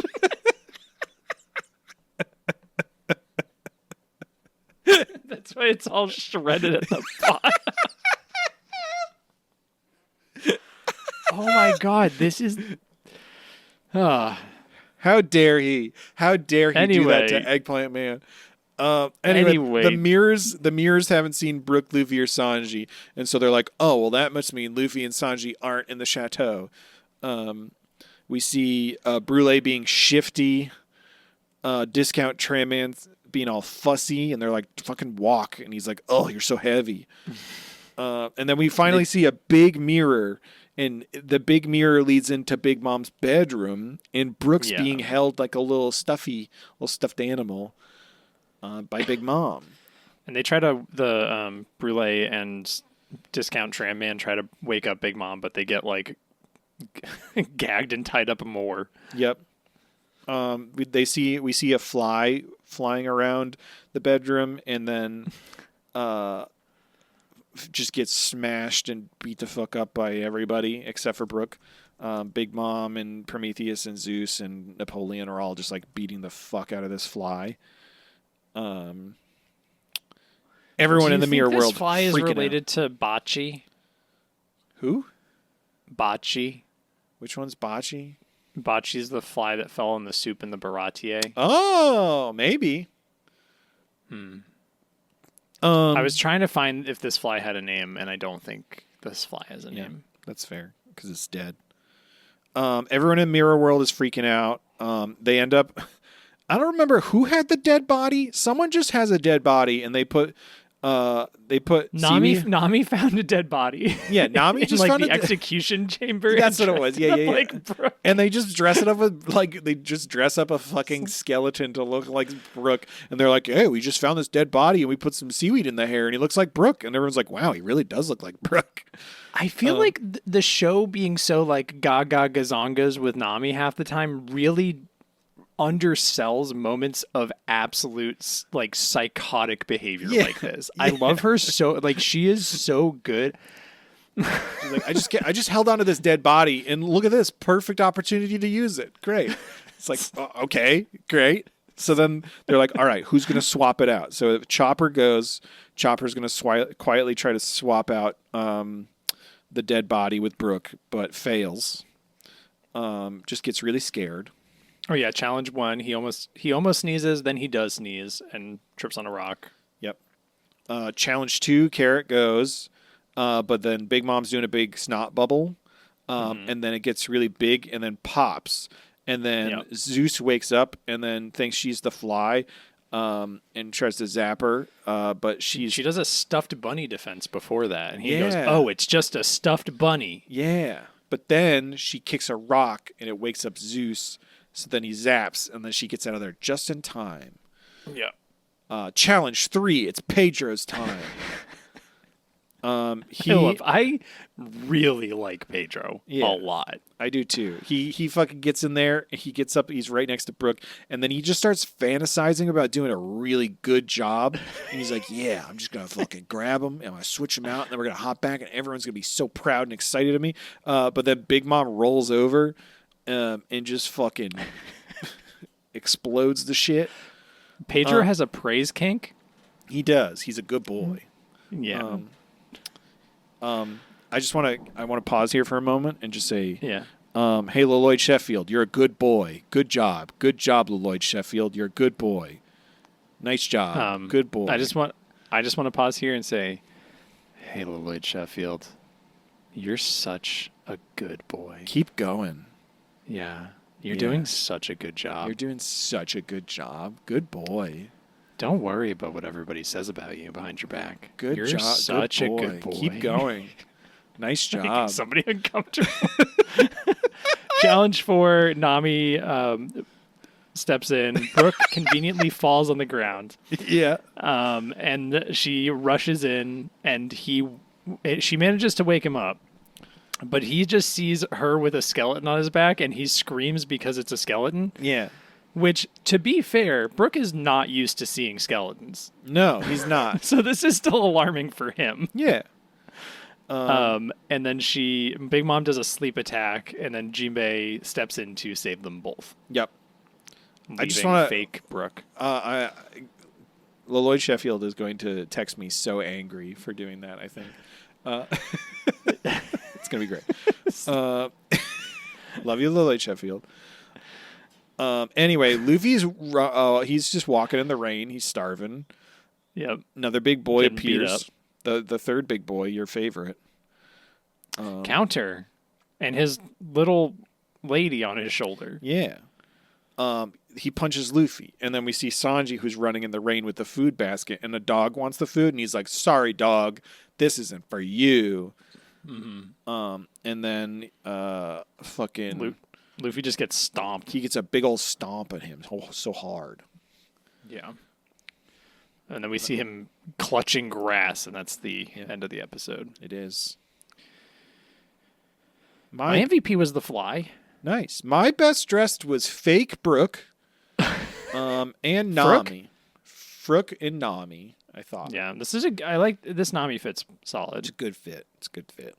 That's why it's all shredded at the bottom. Oh my god, this is. How dare he? How dare he do that to Anyway. Eggplant Man? Anyway. the mirrors haven't seen Brook, Luffy, or Sanji, and so they're like, oh, well, that must mean Luffy and Sanji aren't in the chateau. We see Brule being shifty, Discount Tram Man being all fussy, and they're like, fucking walk, and he's like, oh, you're so heavy. And then we finally see a big mirror, and the big mirror leads into Big Mom's bedroom, and Brook's being held like a little stuffed animal by Big Mom. And they try to, Brule and Discount Tram Man try to wake up Big Mom, but they get like gagged and tied up more. Yep. We see a fly flying around the bedroom, and then just gets smashed and beat the fuck up by everybody except for Brook. Big Mom and Prometheus and Zeus and Napoleon are all just like beating the fuck out of this fly. Everyone in the mirror world. This fly is freaking related out. to Bocce. Who? Bocce. Which one's Bocce? Bocce's the fly that fell in the soup in the Baratier. Oh, maybe. I was trying to find if this fly had a name, and I don't think this fly has a name. That's fair because it's dead. Everyone in Mirror World is freaking out. They end up. I don't remember who had the dead body. Someone just has a dead body, and they put Nami seaweed. Nami found a dead body. Yeah, Nami in just like found the a execution chamber. That's and what it was. dressed Yeah. up like Brooke. And they just dress it up with they just dress up a fucking skeleton to look like Brook, and they're like, "Hey, we just found this dead body, and we put some seaweed in the hair, and he looks like Brook." And everyone's like, "Wow, he really does look like Brook." I feel like the show being so like gaga gazongas with Nami half the time really undersells moments of absolute like psychotic behavior like this. I love her so like she is so good. She's like, I just held onto this dead body, and look at this perfect opportunity to use it. Great. It's like, okay, great. So then they're like, all right, who's going to swap it out? So if Chopper goes, Chopper's going to quietly try to swap out the dead body with Brook, but fails. Just gets really scared. Oh yeah, challenge 1. He almost sneezes, then he does sneeze and trips on a rock. Yep. Challenge 2, Carrot goes, but then Big Mom's doing a big snot bubble, and then it gets really big and then pops. And then Zeus wakes up and then thinks she's the fly, and tries to zap her, but she does a stuffed bunny defense before that, and he goes, "Oh, it's just a stuffed bunny." Yeah. But then she kicks a rock and it wakes up Zeus. So then he zaps, and then she gets out of there just in time. Yeah. Challenge 3, it's Pedro's time. Philip, I really like Pedro a lot. I do too. He fucking gets in there, he gets up, he's right next to Brook, and then he just starts fantasizing about doing a really good job. And he's like, yeah, I'm just going to fucking grab him, and I'm going to switch him out, and then we're going to hop back, and everyone's going to be so proud and excited of me. But then Big Mom rolls over, and just fucking explodes the shit. Pedro has a praise kink. He does. He's a good boy. Yeah. I want to pause here for a moment and just say, Yeah. Hey, Lloyd Sheffield, you're a good boy. Good job, Lloyd Sheffield. You're a good boy. Nice job, good boy. I just want to pause here and say, hey, Lloyd Sheffield, you're such a good boy. Keep going. Yeah. You're doing such a good job. You're doing such a good job. Good boy. Don't worry about what everybody says about you behind your back. Good You're job. such a good boy. Keep going. Nice Making job. somebody uncomfortable. Challenge 4, Nami steps in. Brooke conveniently falls on the ground. Yeah. And she rushes in, and she manages to wake him up. But he just sees her with a skeleton on his back, and he screams because it's a skeleton. Yeah. Which, to be fair, Brooke is not used to seeing skeletons. No, he's not. So this is still alarming for him. Yeah. And then Big Mom does a sleep attack, and then Jinbei steps in to save them both. Yep. Leaving I just want to fake Brooke. Lloyd Sheffield is going to text me so angry for doing that, I think. It's going to be great. Love you, Lloyd Sheffield. Anyway, Luffy's he's just walking in the rain. He's starving. Yep. Another big boy Getting beat appears. The third big boy, your favorite. Counter. And his little lady on his shoulder. Yeah. He punches Luffy, and then we see Sanji, who's running in the rain with the food basket, and the dog wants the food, and he's like, "Sorry, dog, this isn't for you." Mm-hmm. And then fucking Luffy just gets stomped. He gets a big old stomp at him, so hard. Yeah. And then we see him clutching grass, and that's the end of the episode. It is. My MVP was the fly. Nice. My best dressed was fake Brook, and Nami. Frook and Nami, I thought. Yeah, I like this. Nami fits solid. It's a good fit. It's a good fit.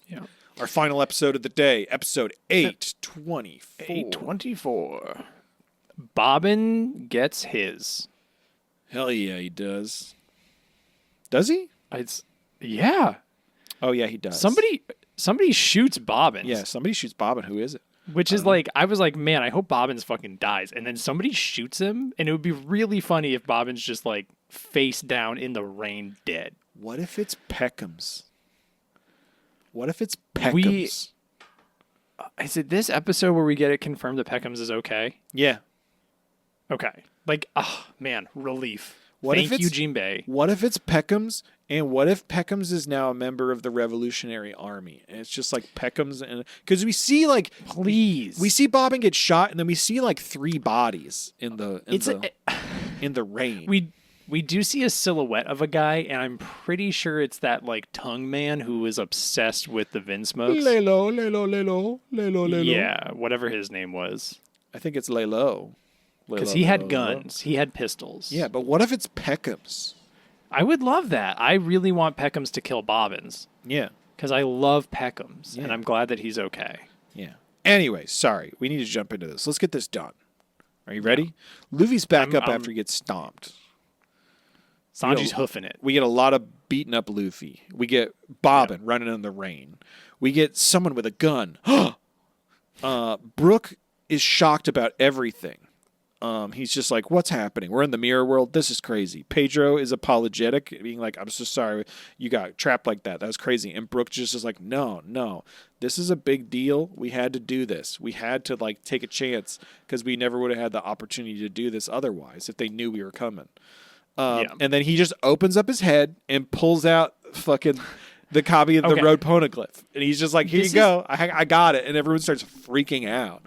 Yeah. Our final episode of the day, episode 824. 824. Bobbin gets his. Hell yeah, he does. Does he? Yeah. Oh yeah, he does. Somebody shoots Bobbin. Yeah, somebody shoots Bobbin. Who is it? Which is like, I was like, man, I hope Bobbins fucking dies. And then somebody shoots him, and it would be really funny if Bobbins just like face down in the rain dead. What if it's Peckham's? What if it's Peckham's? Is it this episode where we get it confirmed that Peckham's is okay? Yeah. Okay. Like, oh man, relief. What Thank if you, it's Jinbei. What if it's Peckham's? And what if Peckham's is now a member of the Revolutionary Army? And it's just like Peckham's, and because we see like, please, we see Bobbin get shot, and then we see like 3 bodies in the rain. We do see a silhouette of a guy, and I'm pretty sure it's that like tongue man who was obsessed with the Vinsmokes. Lelo. Yeah, whatever his name was. I think it's Lelo. Because he had guns. He had pistols. Yeah, but what if it's Peckham's? I would love that. I really want Peckham's to kill Bobbins. Yeah. Because I love Peckham's, Yeah. and I'm glad that he's okay. Yeah. Anyway, sorry. We need to jump into this. Let's get this done. Are you ready? Luffy's back up after he gets stomped. Sanji's hoofing it. We get a lot of beaten up Luffy. We get Bobbin running in the rain. We get someone with a gun. Brook is shocked about everything. He's just like, what's happening? We're in the mirror world. This is crazy. Pedro is apologetic, being like, I'm so sorry you got trapped like that. That was crazy. And Brook just is like, no. This is a big deal. We had to do this. We had to like take a chance because we never would have had the opportunity to do this otherwise if they knew we were coming. And then he just opens up his head and pulls out fucking the copy of the Road Poneglyph. And he's just like, here you go. I got it. And everyone starts freaking out.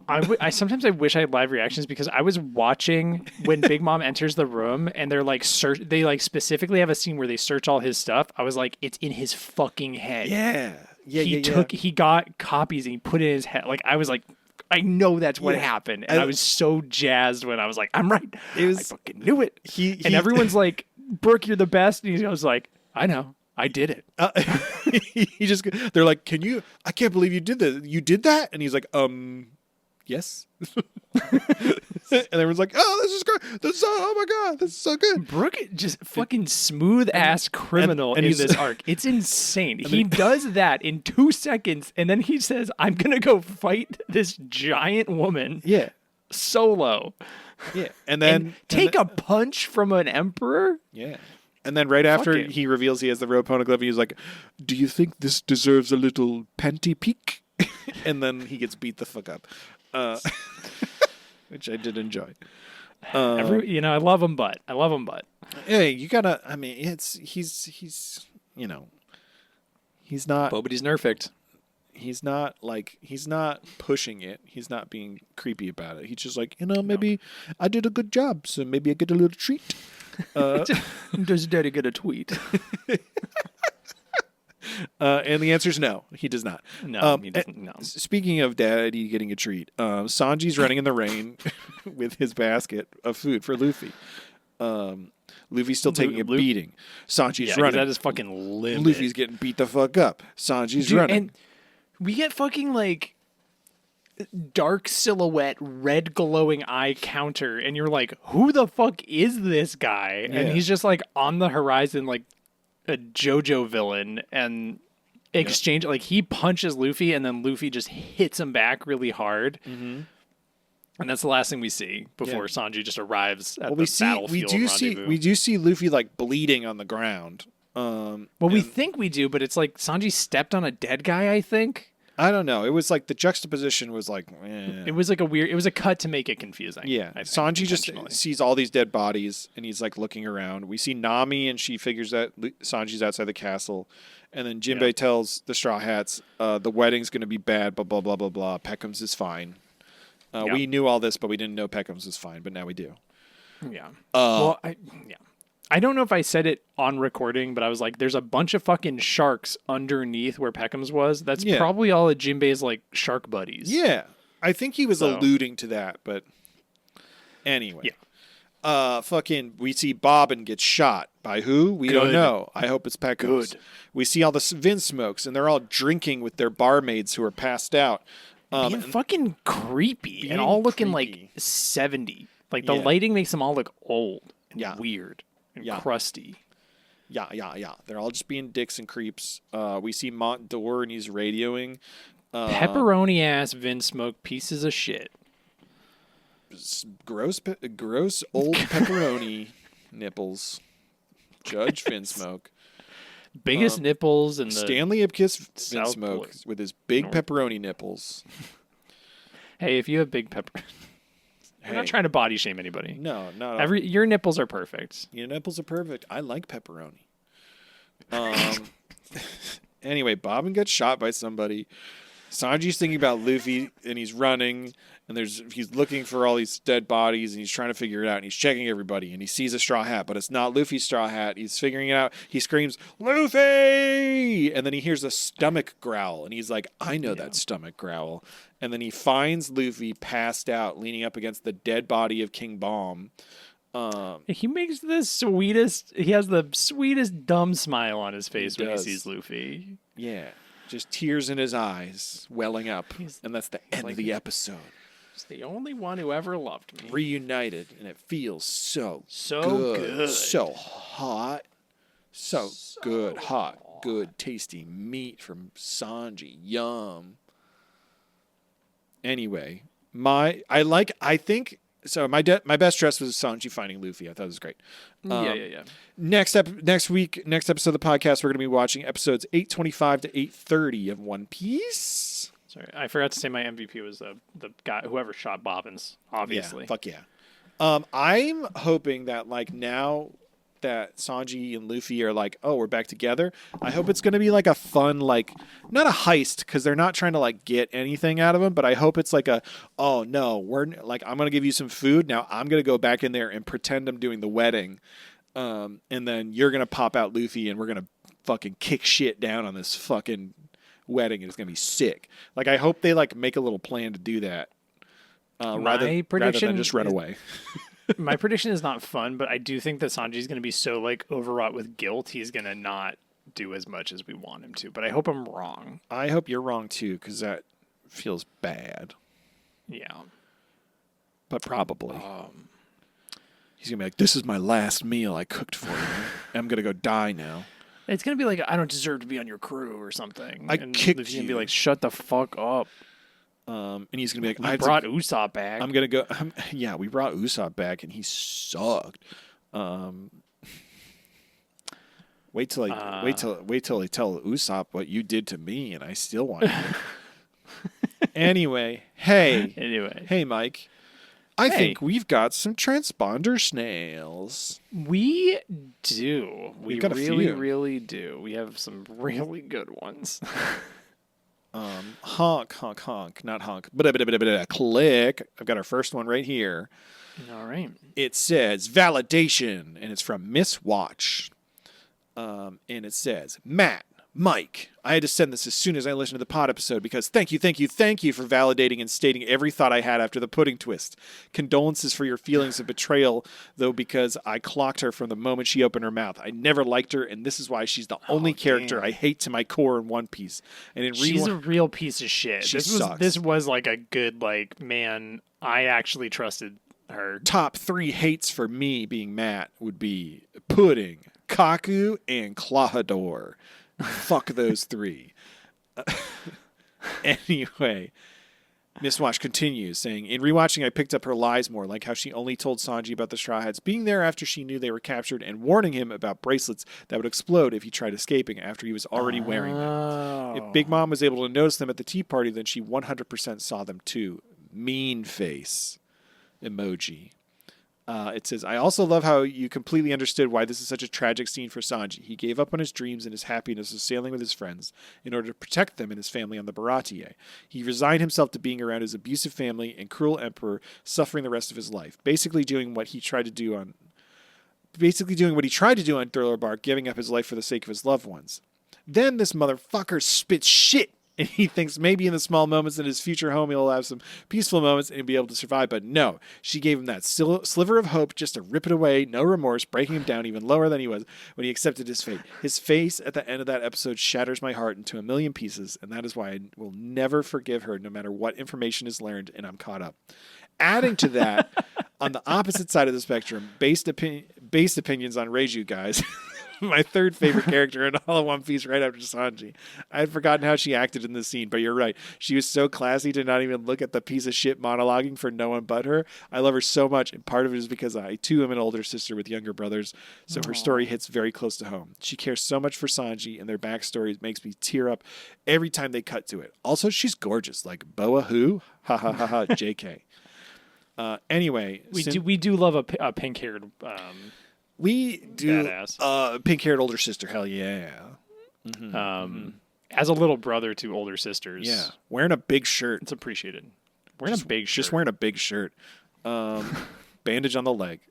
I sometimes wish I had live reactions because I was watching when Big Mom enters the room and they're like they like specifically have a scene where they search all his stuff. I was like, it's in his fucking head. He got copies and he put it in his head. Like I was like, I know that's what happened. And I was so jazzed when I was like, I'm right. I fucking knew it. And everyone's like, Brooke, you're the best. And he was like, I know. I did it. They're like, I can't believe you did this. You did that? And he's like, yes. And everyone's like, oh, this is great. Oh my God, this is so good. Brooke just fucking smooth ass criminal in this arc. It's insane. He does that in 2 seconds, and then he says, I'm gonna go fight this giant woman. Yeah. Solo. Yeah. And then take a punch from an emperor? Yeah. And then right after he reveals he has the Road Poneglyph, he's like, do you think this deserves a little panty peek? And then he gets beat the fuck up. Which I did enjoy. I love him, but hey, you gotta. I mean, he's not. Bobody's nerfed. He's not pushing it. He's not being creepy about it. He's just like, maybe I did a good job, so maybe I get a little treat. Does Daddy get a tweet? And the answer is no. He does not. No, he doesn't. No. Speaking of Daddy getting a treat, Sanji's running in the rain with his basket of food for Luffy. Luffy's still taking a beating. Sanji's running. That is fucking limit. Luffy's getting beat the fuck up. Sanji's running. And we get fucking like dark silhouette, red glowing eye counter, and you're like, who the fuck is this guy? Yeah. And he's just like on the horizon, like a JoJo villain, and exchange like he punches Luffy, and then Luffy just hits him back really hard. Mm-hmm. And that's the last thing we see before Sanji just arrives at the battlefield rendezvous. We do see Luffy like bleeding on the ground. We think we do, but it's like Sanji stepped on a dead guy, I think. I don't know. It was like the juxtaposition was like, It was like it was a cut to make it confusing. yeah. I think, Sanji just sees all these dead bodies and he's like looking around. We see Nami and she figures that Sanji's outside the castle. And then Jinbei tells the Straw Hats, the wedding's going to be bad, blah, blah, blah, blah, blah. Peckham's is fine. We knew all this, but we didn't know Peckham's was fine, but now we do. Yeah. I don't know if I said it on recording, but I was like, there's a bunch of fucking sharks underneath where Peckham's was. That's probably all of Jinbei's like shark buddies. Yeah. I think he was alluding to that, but anyway. Yeah. We see Bobbin get shot. By who? We don't know. I hope it's Peckham's. Good. We see all the Vinsmokes, and they're all drinking with their barmaids who are passed out. Being fucking creepy and all looking like 70. Like the lighting makes them all look old and weird and crusty. Yeah. They're all just being dicks and creeps. We see Mont Dore and he's radioing. Pepperoni ass Vinsmoke pieces of shit. Gross old pepperoni nipples. Judge Vinsmoke. Biggest nipples in the Stanley Ipkiss Vinsmoke with his big pepperoni nipples. Hey, if you have big pepper, we're not trying to body shame anybody. No, not your nipples are perfect. Your nipples are perfect. I like pepperoni. Anyway, Bobbin gets shot by somebody. Sanji's thinking about Luffy, and he's running, and he's looking for all these dead bodies, and he's trying to figure it out, and he's checking everybody, and he sees a straw hat, but it's not Luffy's straw hat. He's figuring it out. He screams, "Luffy!" And then he hears a stomach growl, and he's like, I know that stomach growl. And then he finds Luffy passed out, leaning up against the dead body of King Bomb. He makes he has the sweetest dumb smile on his face when he sees Luffy. Yeah. Just tears in his eyes, welling up. And that's the end of the episode. He's the only one who ever loved me. Reunited, and it feels so good. So hot. So good. Hot, good, tasty meat from Sanji. Yum. Anyway, my best dress was Sanji finding Luffy. I thought it was great. Yeah. Next episode of the podcast, we're going to be watching episodes 825 to 830 of One Piece. Sorry, I forgot to say my MVP was the guy, whoever shot Bobbins, obviously. Yeah, fuck yeah. I'm hoping that like now that Sanji and Luffy are like, oh, we're back together. I hope it's going to be like a fun, like not a heist because they're not trying to like get anything out of them, but I hope it's like oh no, we're like, I'm going to give you some food. Now I'm going to go back in there and pretend I'm doing the wedding. And then you're going to pop out Luffy and we're going to fucking kick shit down on this fucking wedding. And it's going to be sick. Like, I hope they like make a little plan to do that. Rather than just run away. My prediction is not fun, but I do think that Sanji's going to be so like overwrought with guilt, he's going to not do as much as we want him to. But I hope I'm wrong. I hope you're wrong too, because that feels bad. Yeah. But probably. He's going to be like, this is my last meal I cooked for you. I'm going to go die now. It's going to be like, I don't deserve to be on your crew or something. I kicked Luffy's you. going to be like, shut the fuck up. And he's going to be like, I brought Usopp back. I'm going to go. Yeah, we brought Usopp back and he sucked. Wait till I tell Usopp what you did to me and I still want you. Anyway, hey, Mike. I think we've got some transponder snails. We do. We got a really, few. really do. We have some really good ones. Honk, honk, honk. Not honk. But click. I've got our first one right here. All right. It says validation, and it's from Miss Watch. And it says, Matt, Mike, I had to send this as soon as I listened to the pod episode because thank you for validating and stating every thought I had after the pudding twist. Condolences for your feelings of betrayal, though, because I clocked her from the moment she opened her mouth. I never liked her, and this is why she's the only character I hate to my core in One Piece. And she's a real piece of shit. This was like a good, like, man, I actually trusted her. Top 3 hates for me being Matt would be Pudding, Kaku, and Clawhador. Fuck those 3. Anyway, Miss Watch continues, saying, in rewatching, I picked up her lies more, like how she only told Sanji about the Straw Hats being there after she knew they were captured and warning him about bracelets that would explode if he tried escaping after he was already wearing them. If Big Mom was able to notice them at the tea party, then she 100% saw them too. Mean face emoji. It says, I also love how you completely understood why this is such a tragic scene for Sanji. He gave up on his dreams and his happiness of sailing with his friends in order to protect them and his family on the Baratie. He resigned himself to being around his abusive family and cruel emperor, suffering the rest of his life, basically doing what he tried to do on Thriller Bark, giving up his life for the sake of his loved ones. Then this motherfucker spits shit. And he thinks maybe in the small moments in his future home he'll have some peaceful moments and he'll be able to survive. But no, she gave him that sliver of hope just to rip it away, no remorse, breaking him down even lower than he was when he accepted his fate. His face at the end of that episode shatters my heart into a million pieces, and that is why I will never forgive her no matter what information is learned and I'm caught up. Adding to that, on the opposite side of the spectrum, based opinions on Reiju, guys. My third favorite character in all of One Piece right after Sanji. I had forgotten how she acted in this scene, but you're right. She was so classy to not even look at the piece of shit monologuing for no one but her. I love her so much, and part of it is because I, too, am an older sister with younger brothers, so her story hits very close to home. She cares so much for Sanji, and their backstory makes me tear up every time they cut to it. Also, she's gorgeous, like Boa who? Ha ha ha ha, JK. Anyway. We do love a pink-haired... We do. Badass. Pink-haired older sister. Hell yeah. As a little brother to older sisters. Yeah. Wearing a big shirt. It's appreciated. Just wearing a big shirt. Bandage on the leg.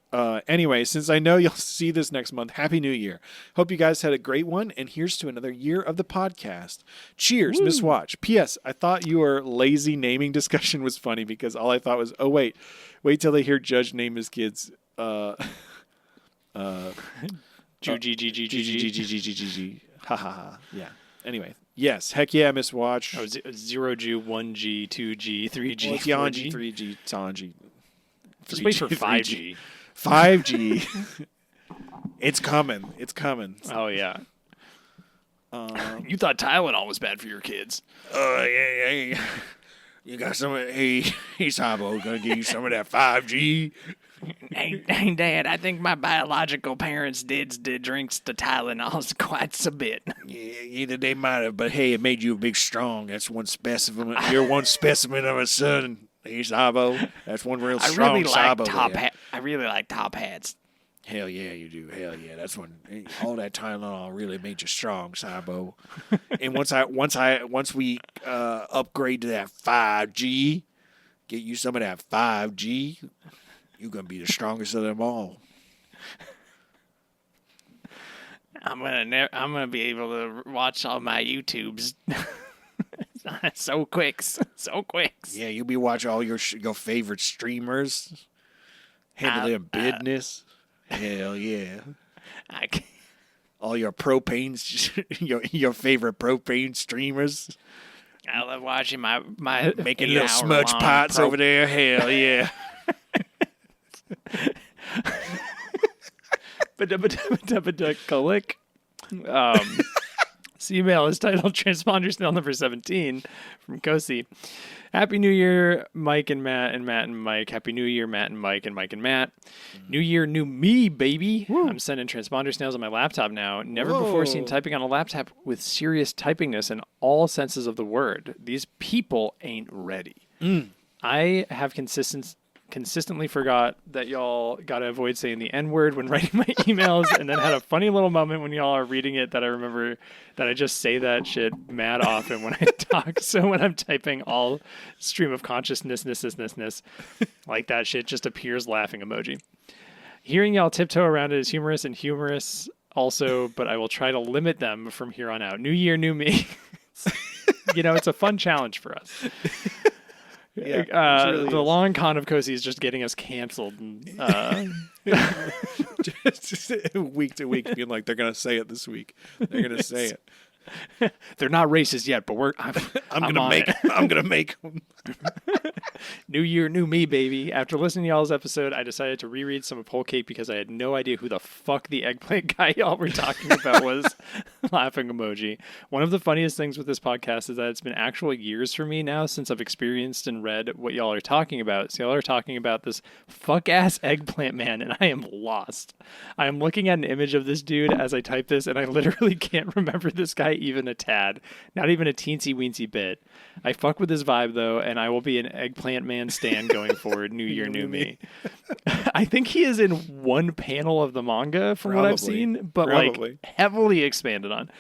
Anyway, since I know you'll see this next month, Happy New Year. Hope you guys had a great one, and here's to another year of the podcast. Cheers, Miss Watch. P.S. I thought your lazy naming discussion was funny because all I thought was, oh, wait till they hear Judge name his kids, G. Ha ha ha. Yeah. Anyway. Yes. Heck yeah, Miss Watch. 0G, 1G, 2G, 3G. Well, it's Yanji, 3G, Sanji. Just wait for 5G. 5G. It's coming. Oh, yeah. You thought Tylenol was bad for your kids. Yeah. You got some of hey Sabo, gonna give you some of that 5G. Hey, Dad, I think my biological parents did drinks the Tylenols quite a bit. Yeah, either they might have, but hey, it made you a big strong. That's one specimen. You're one specimen of a son. Hey, Sabo. That's one real strong Sabo. I really like top hats. Hell yeah, you do. Hell yeah, that's when all that Tylenol really made you strong, Sabo. And once we upgrade to that 5G, get you some of that 5G, you're gonna be the strongest of them all. I'm gonna be able to watch all my YouTubes. so quick. Yeah, you'll be watching all your favorite streamers, handling business. Hell yeah. All your propanes, your favorite propane streamers. I love watching my making little smudge pots over there. Hell yeah. Click. This email is titled Transponder Snail number 17 from Kosi. Happy New Year, Mike and Matt and Matt and Mike. Happy New Year, Matt and Mike and Mike and Matt. New year, new me, baby. Woo. I'm sending transponder snails on my laptop now. Never before seen typing on a laptop with serious typingness in all senses of the word. These people ain't ready. I have consistently forgot that y'all gotta avoid saying the N-word when writing my emails, and then had a funny little moment when y'all are reading it that I remember that I just say that shit mad often when I talk. So when I'm typing, all stream of consciousness like that shit just appears laughing emoji. Hearing y'all tiptoe around it is humorous also, but I will try to limit them from here on out. New year, new me. It's a fun challenge for us. Yeah, really the is. long con of Cozy is just getting us canceled. Just week to week, being like, they're gonna say it this week. They're gonna say it. They're not racist yet, but I'm gonna make them. New year, new me, baby. After listening to y'all's episode, I decided to reread some of Whole Cake because I had no idea who the fuck the eggplant guy y'all were talking about was. Laughing emoji. One of the funniest things with this podcast is that it's been actual years for me now since I've experienced and read what y'all are talking about. So y'all are talking about this fuck-ass eggplant man, and I am lost. I am looking at an image of this dude as I type this, and I literally can't remember this guy even a tad. Not even a teensy-weensy bit. I fuck with his vibe, though, and I will be an eggplant man stan going forward. New year, new me. I think he is in one panel of the manga from what I've seen, but like heavily expanded on.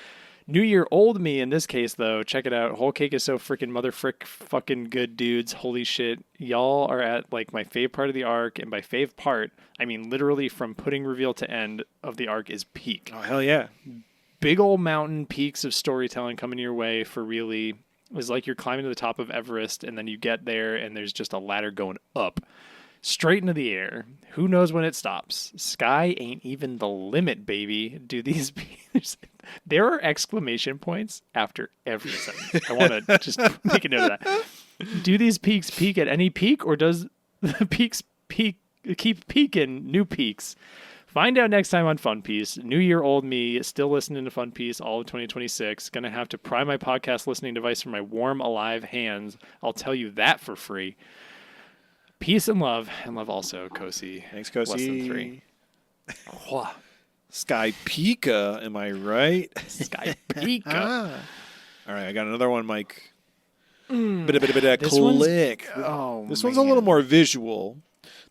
New year, old me in this case, though. Check it out. Whole Cake is so freaking fucking good, dudes. Holy shit. Y'all are at like my fave part of the arc, and by fave part, I mean literally from pudding reveal to end of the arc is peak. Oh, hell yeah. Big old mountain peaks of storytelling coming your way for really. It was like you're climbing to the top of Everest, and then you get there, and there's just a ladder going up. Straight into the air. Who knows when it stops? Sky ain't even the limit, baby. Do these there are exclamation points after every sentence. I want to just make a note of that. Do these peaks peak at any peak, or does the peaks keep peaking new peaks? Find out next time on Fun Piece. New year, old me, still listening to Fun Piece all of 2026. Gonna have to pry my podcast listening device from my warm, alive hands. I'll tell you that for free. Peace and love also, Kosi. Thanks, Kosi. Less than 3. Sky Pika, am I right? Sky Pika. All right, I got another one, Mike. This Click. Oh, This one's a little more visual.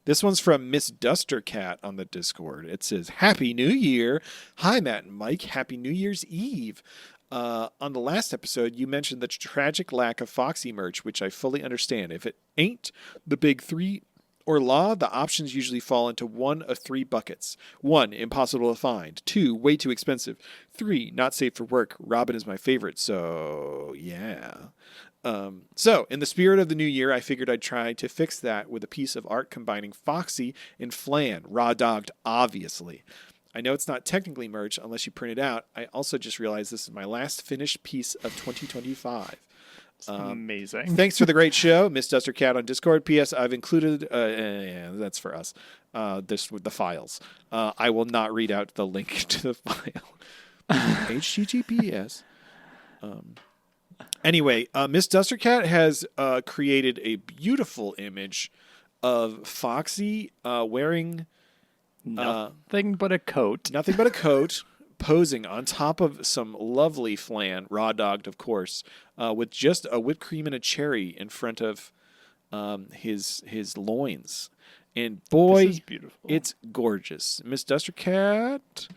This one's from Miss Dustercat on the Discord. It says, Happy New Year. Hi, Matt and Mike. Happy New Year's Eve. On the last episode, you mentioned the tragic lack of Foxy merch, which I fully understand. If it ain't the big 3 or law, the options usually fall into one of 3 buckets. 1, impossible to find. 2, way too expensive. 3, not safe for work. Robin is my favorite, so yeah. So, in the spirit of the new year, I figured I'd try to fix that with a piece of art combining Foxy and Flan, raw-dogged, obviously. I know it's not technically merch unless you print it out. I also just realized this is my last finished piece of 2025. Amazing. Thanks for the great show, Miss Dustercat on Discord. P.S. I've included, that's for us, this with the files. I will not read out the link to the file. HTTPS. Anyway, Miss Dustercat has created a beautiful image of Foxy wearing nothing but a coat. Nothing but a coat, posing on top of some lovely flan, raw-dogged, of course, with just a whipped cream and a cherry in front of his loins. And boy, this is beautiful. It's gorgeous. Miss Dustercat,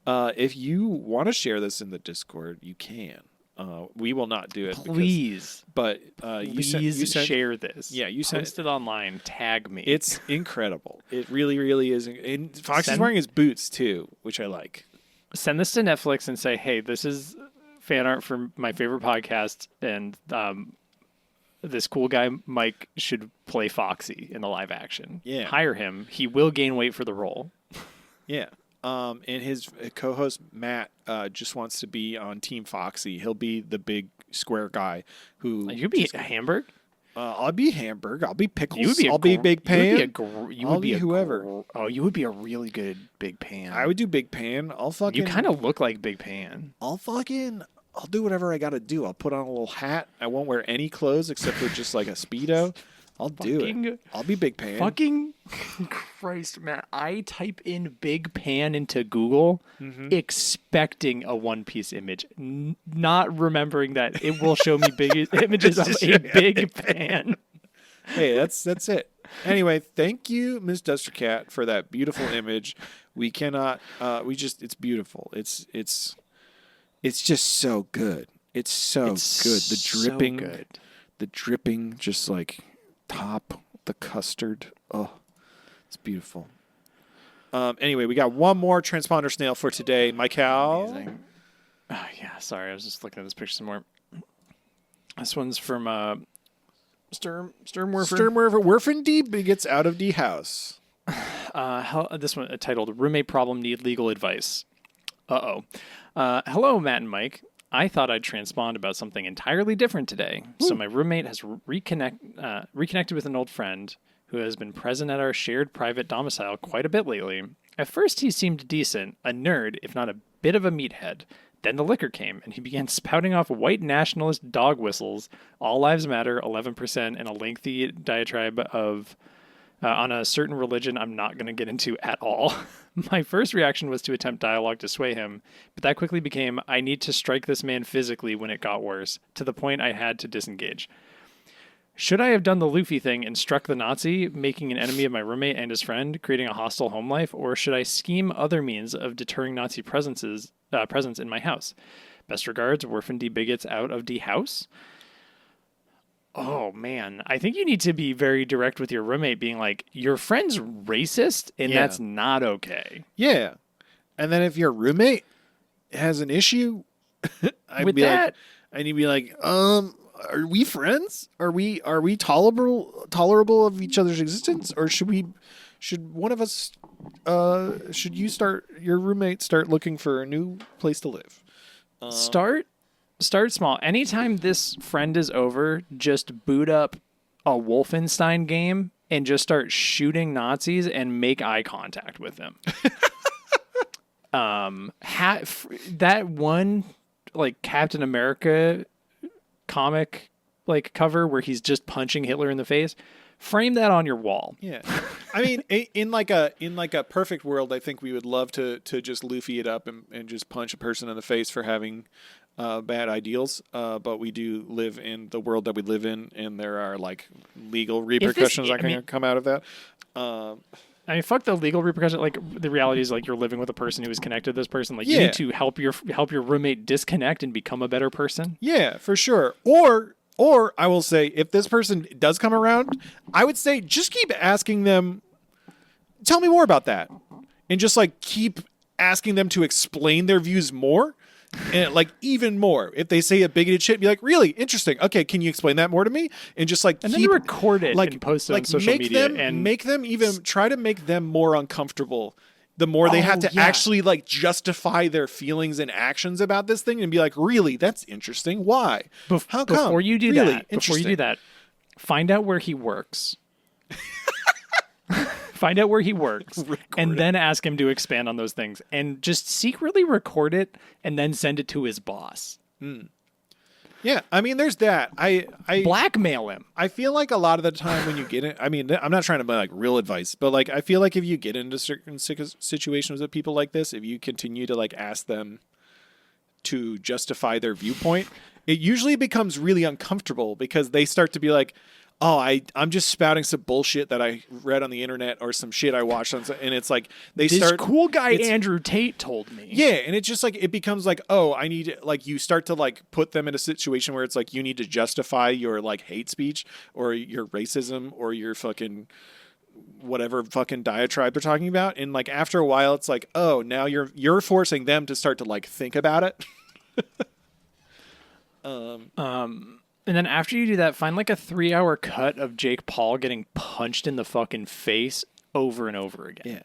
if you want to share this in the Discord, you can. We will not do it. Please. You sent, share this. Yeah, you post it online. Tag me. It's incredible. It really, really is. And Fox is wearing his boots too, which I like. Send this to Netflix and say, hey, this is fan art for my favorite podcast, and this cool guy, Mike, should play Foxy in the live action. Yeah. Hire him. He will gain weight for the role. Yeah. And his co-host, Matt, just wants to be on Team Foxy. He'll be the big square guy who... You'd be Hamburg? I'll be Hamburg. I'll be Pickles. I'll be Big Pan. You would be whoever. You would be a really good Big Pan. I would do Big Pan. You kind of look like Big Pan. I'll do whatever I got to do. I'll put on a little hat. I won't wear any clothes except for just like a Speedo. I'll do it. I'll be Big Pan. Fucking Christ, man. I type in Big Pan into Google expecting a One Piece image, not remembering that it will show me big images of a Big Pan. Hey, that's it. Anyway, thank you, Ms. Dustercat, for that beautiful image. We cannot it's beautiful. It's just so good. It's so good. The dripping just like top, the custard. Oh, it's beautiful. Anyway, we got one more transponder snail for today. Michael. Amazing. Yeah, sorry. I was just looking at this picture some more. This one's from Sturmwerfer. Sturmwerfer. Werfen die gets out of the house. This one titled "Roommate Problem Need Legal Advice." Hello, Matt and Mike. I thought I'd transpond about something entirely different today. So my roommate has reconnected with an old friend who has been present at our shared private domicile quite a bit lately. At first, he seemed decent, a nerd, if not a bit of a meathead. Then the liquor came, and he began spouting off white nationalist dog whistles, all lives matter, 11%, and a lengthy diatribe of on a certain religion I'm not going to get into at all. My first reaction was to attempt dialogue to sway him, but that quickly became, I need to strike this man physically when it got worse, to the point I had to disengage. Should I have done the Luffy thing and struck the Nazi, making an enemy of my roommate and his friend, creating a hostile home life, or should I scheme other means of deterring Nazi presence in my house? Best regards, Werfen die bigots out of die house. Oh, man. I think you need to be very direct with your roommate, being like, your friend's racist, and that's not okay. Yeah. And then if your roommate has an issue, With that, and you'd be like, are we friends? Are we tolerable of each other's existence? Or should one of us, should your roommate start looking for a new place to live? Start small. Anytime this friend is over, just boot up a Wolfenstein game and just start shooting Nazis and make eye contact with them. That one like Captain America comic like cover where he's just punching Hitler in the face, frame that on your wall. Yeah. I mean, in like a perfect world, I think we would love to just Luffy it up and just punch a person in the face for having bad ideals, but we do live in the world that we live in, and there are like legal repercussions that can come out of that. I mean, fuck the legal repercussions. Like the reality is, like you're living with a person who is connected to this person. Like you need to help your roommate disconnect and become a better person. Yeah, for sure. Or I will say, if this person does come around, I would say just keep asking them. Tell me more about that, and just like keep asking them to explain their views more. And like even more, if they say a bigoted shit, be like, really interesting. Okay, can you explain that more to me? And just like then record it and post it on social media and make them even try to make them more uncomfortable. The more they have to actually like justify their feelings and actions about this thing, and be like, really, that's interesting. Why? How come? Before you do that, find out where he works. Find out where he works, and then ask him to expand on those things, and just secretly record it, and then send it to his boss. Yeah, I mean, there's that. I blackmail him. I feel like a lot of the time when you get in, I mean, I'm not trying to be like real advice, but like I feel like if you get into certain situations with people like this, if you continue to like ask them to justify their viewpoint, it usually becomes really uncomfortable because they start to be like, oh, I'm just spouting some bullshit that I read on the internet or some shit I watched on, and it's like this cool guy Andrew Tate told me. Yeah, and it's just like it becomes like, oh, I need like you start to like put them in a situation where it's like you need to justify your like hate speech or your racism or your fucking whatever fucking diatribe they're talking about, and like after a while it's like, oh, now you're forcing them to start to like think about it. And then after you do that, find like a 3-hour cut of Jake Paul getting punched in the fucking face over and over again. Yeah.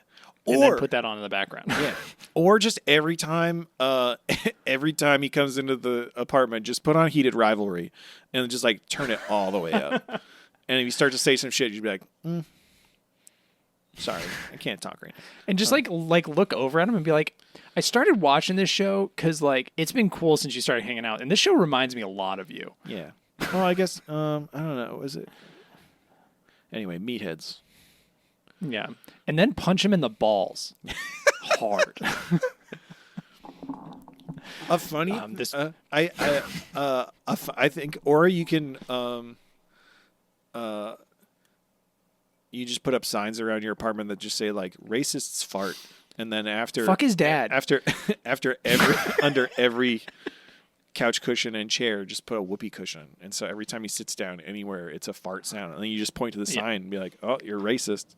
And then put that on in the background. Yeah. Or just every time he comes into the apartment, just put on Heated Rivalry and just like turn it all the way up. And if you start to say some shit, you'd be like, sorry, I can't talk right now. And just like look over at him and be like, I started watching this show because like it's been cool since you started hanging out, and this show reminds me a lot of you. Yeah. Well, I guess I don't know. Was it anyway? Meatheads. Yeah, and then punch him in the balls hard. A funny. I think, or you can you just put up signs around your apartment that just say like "racists fart," and then after fuck his dad. After every under every couch cushion and chair, just put a whoopee cushion, and so every time he sits down anywhere, it's a fart sound, and then you just point to the sign and be like, "Oh, you're racist."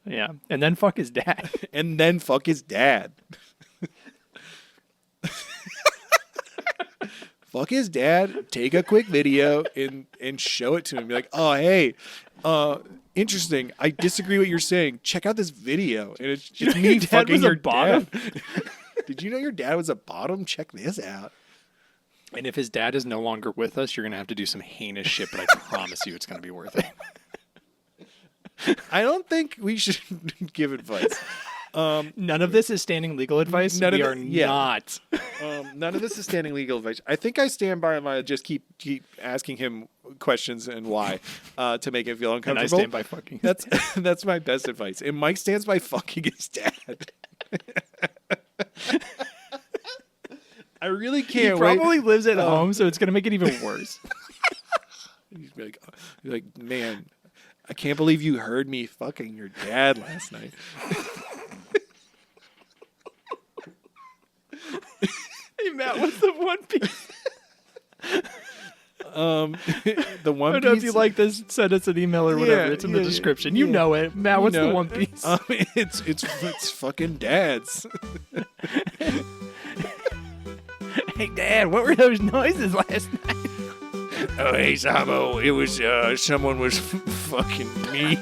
Yeah, and then fuck his dad. And then fuck his dad. Fuck his dad, take a quick video and show it to him. Be like, oh, hey, interesting. I disagree with what you're saying. Check out this video. And it's just me your dad fucking was a your bottom? dad. Did you know your dad was a bottom? Check this out. And if his dad is no longer with us, you're going to have to do some heinous shit, but I promise you it's going to be worth it. I don't think we should give advice. None of this is standing legal advice. None of we it- are yeah. not. None of this is standing legal advice. I think I stand by my just keep asking him questions and why to make him feel And uncomfortable. I stand by fucking. That's my best advice. And Mike stands by fucking his dad. I really He can't wait. probably lives at home, so it's going to make it even worse. He's like, man, I can't believe you heard me fucking your dad last night. Hey, Matt, what's the One Piece? The One I don't know if Piece. you like this, send us an email or whatever. Yeah, It's in the yeah, description. yeah. You know it. Matt, what's know the it. One Piece? It's fucking dads. Hey, Dad, what were those noises last night? Oh, hey, Sabo, it was, someone was fucking me.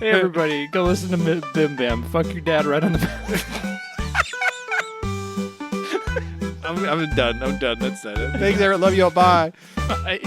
Hey, everybody, go listen to Bim Bam. Fuck your dad right on the I'm done. That's it. Thanks, Eric. Love you all. Bye. Bye.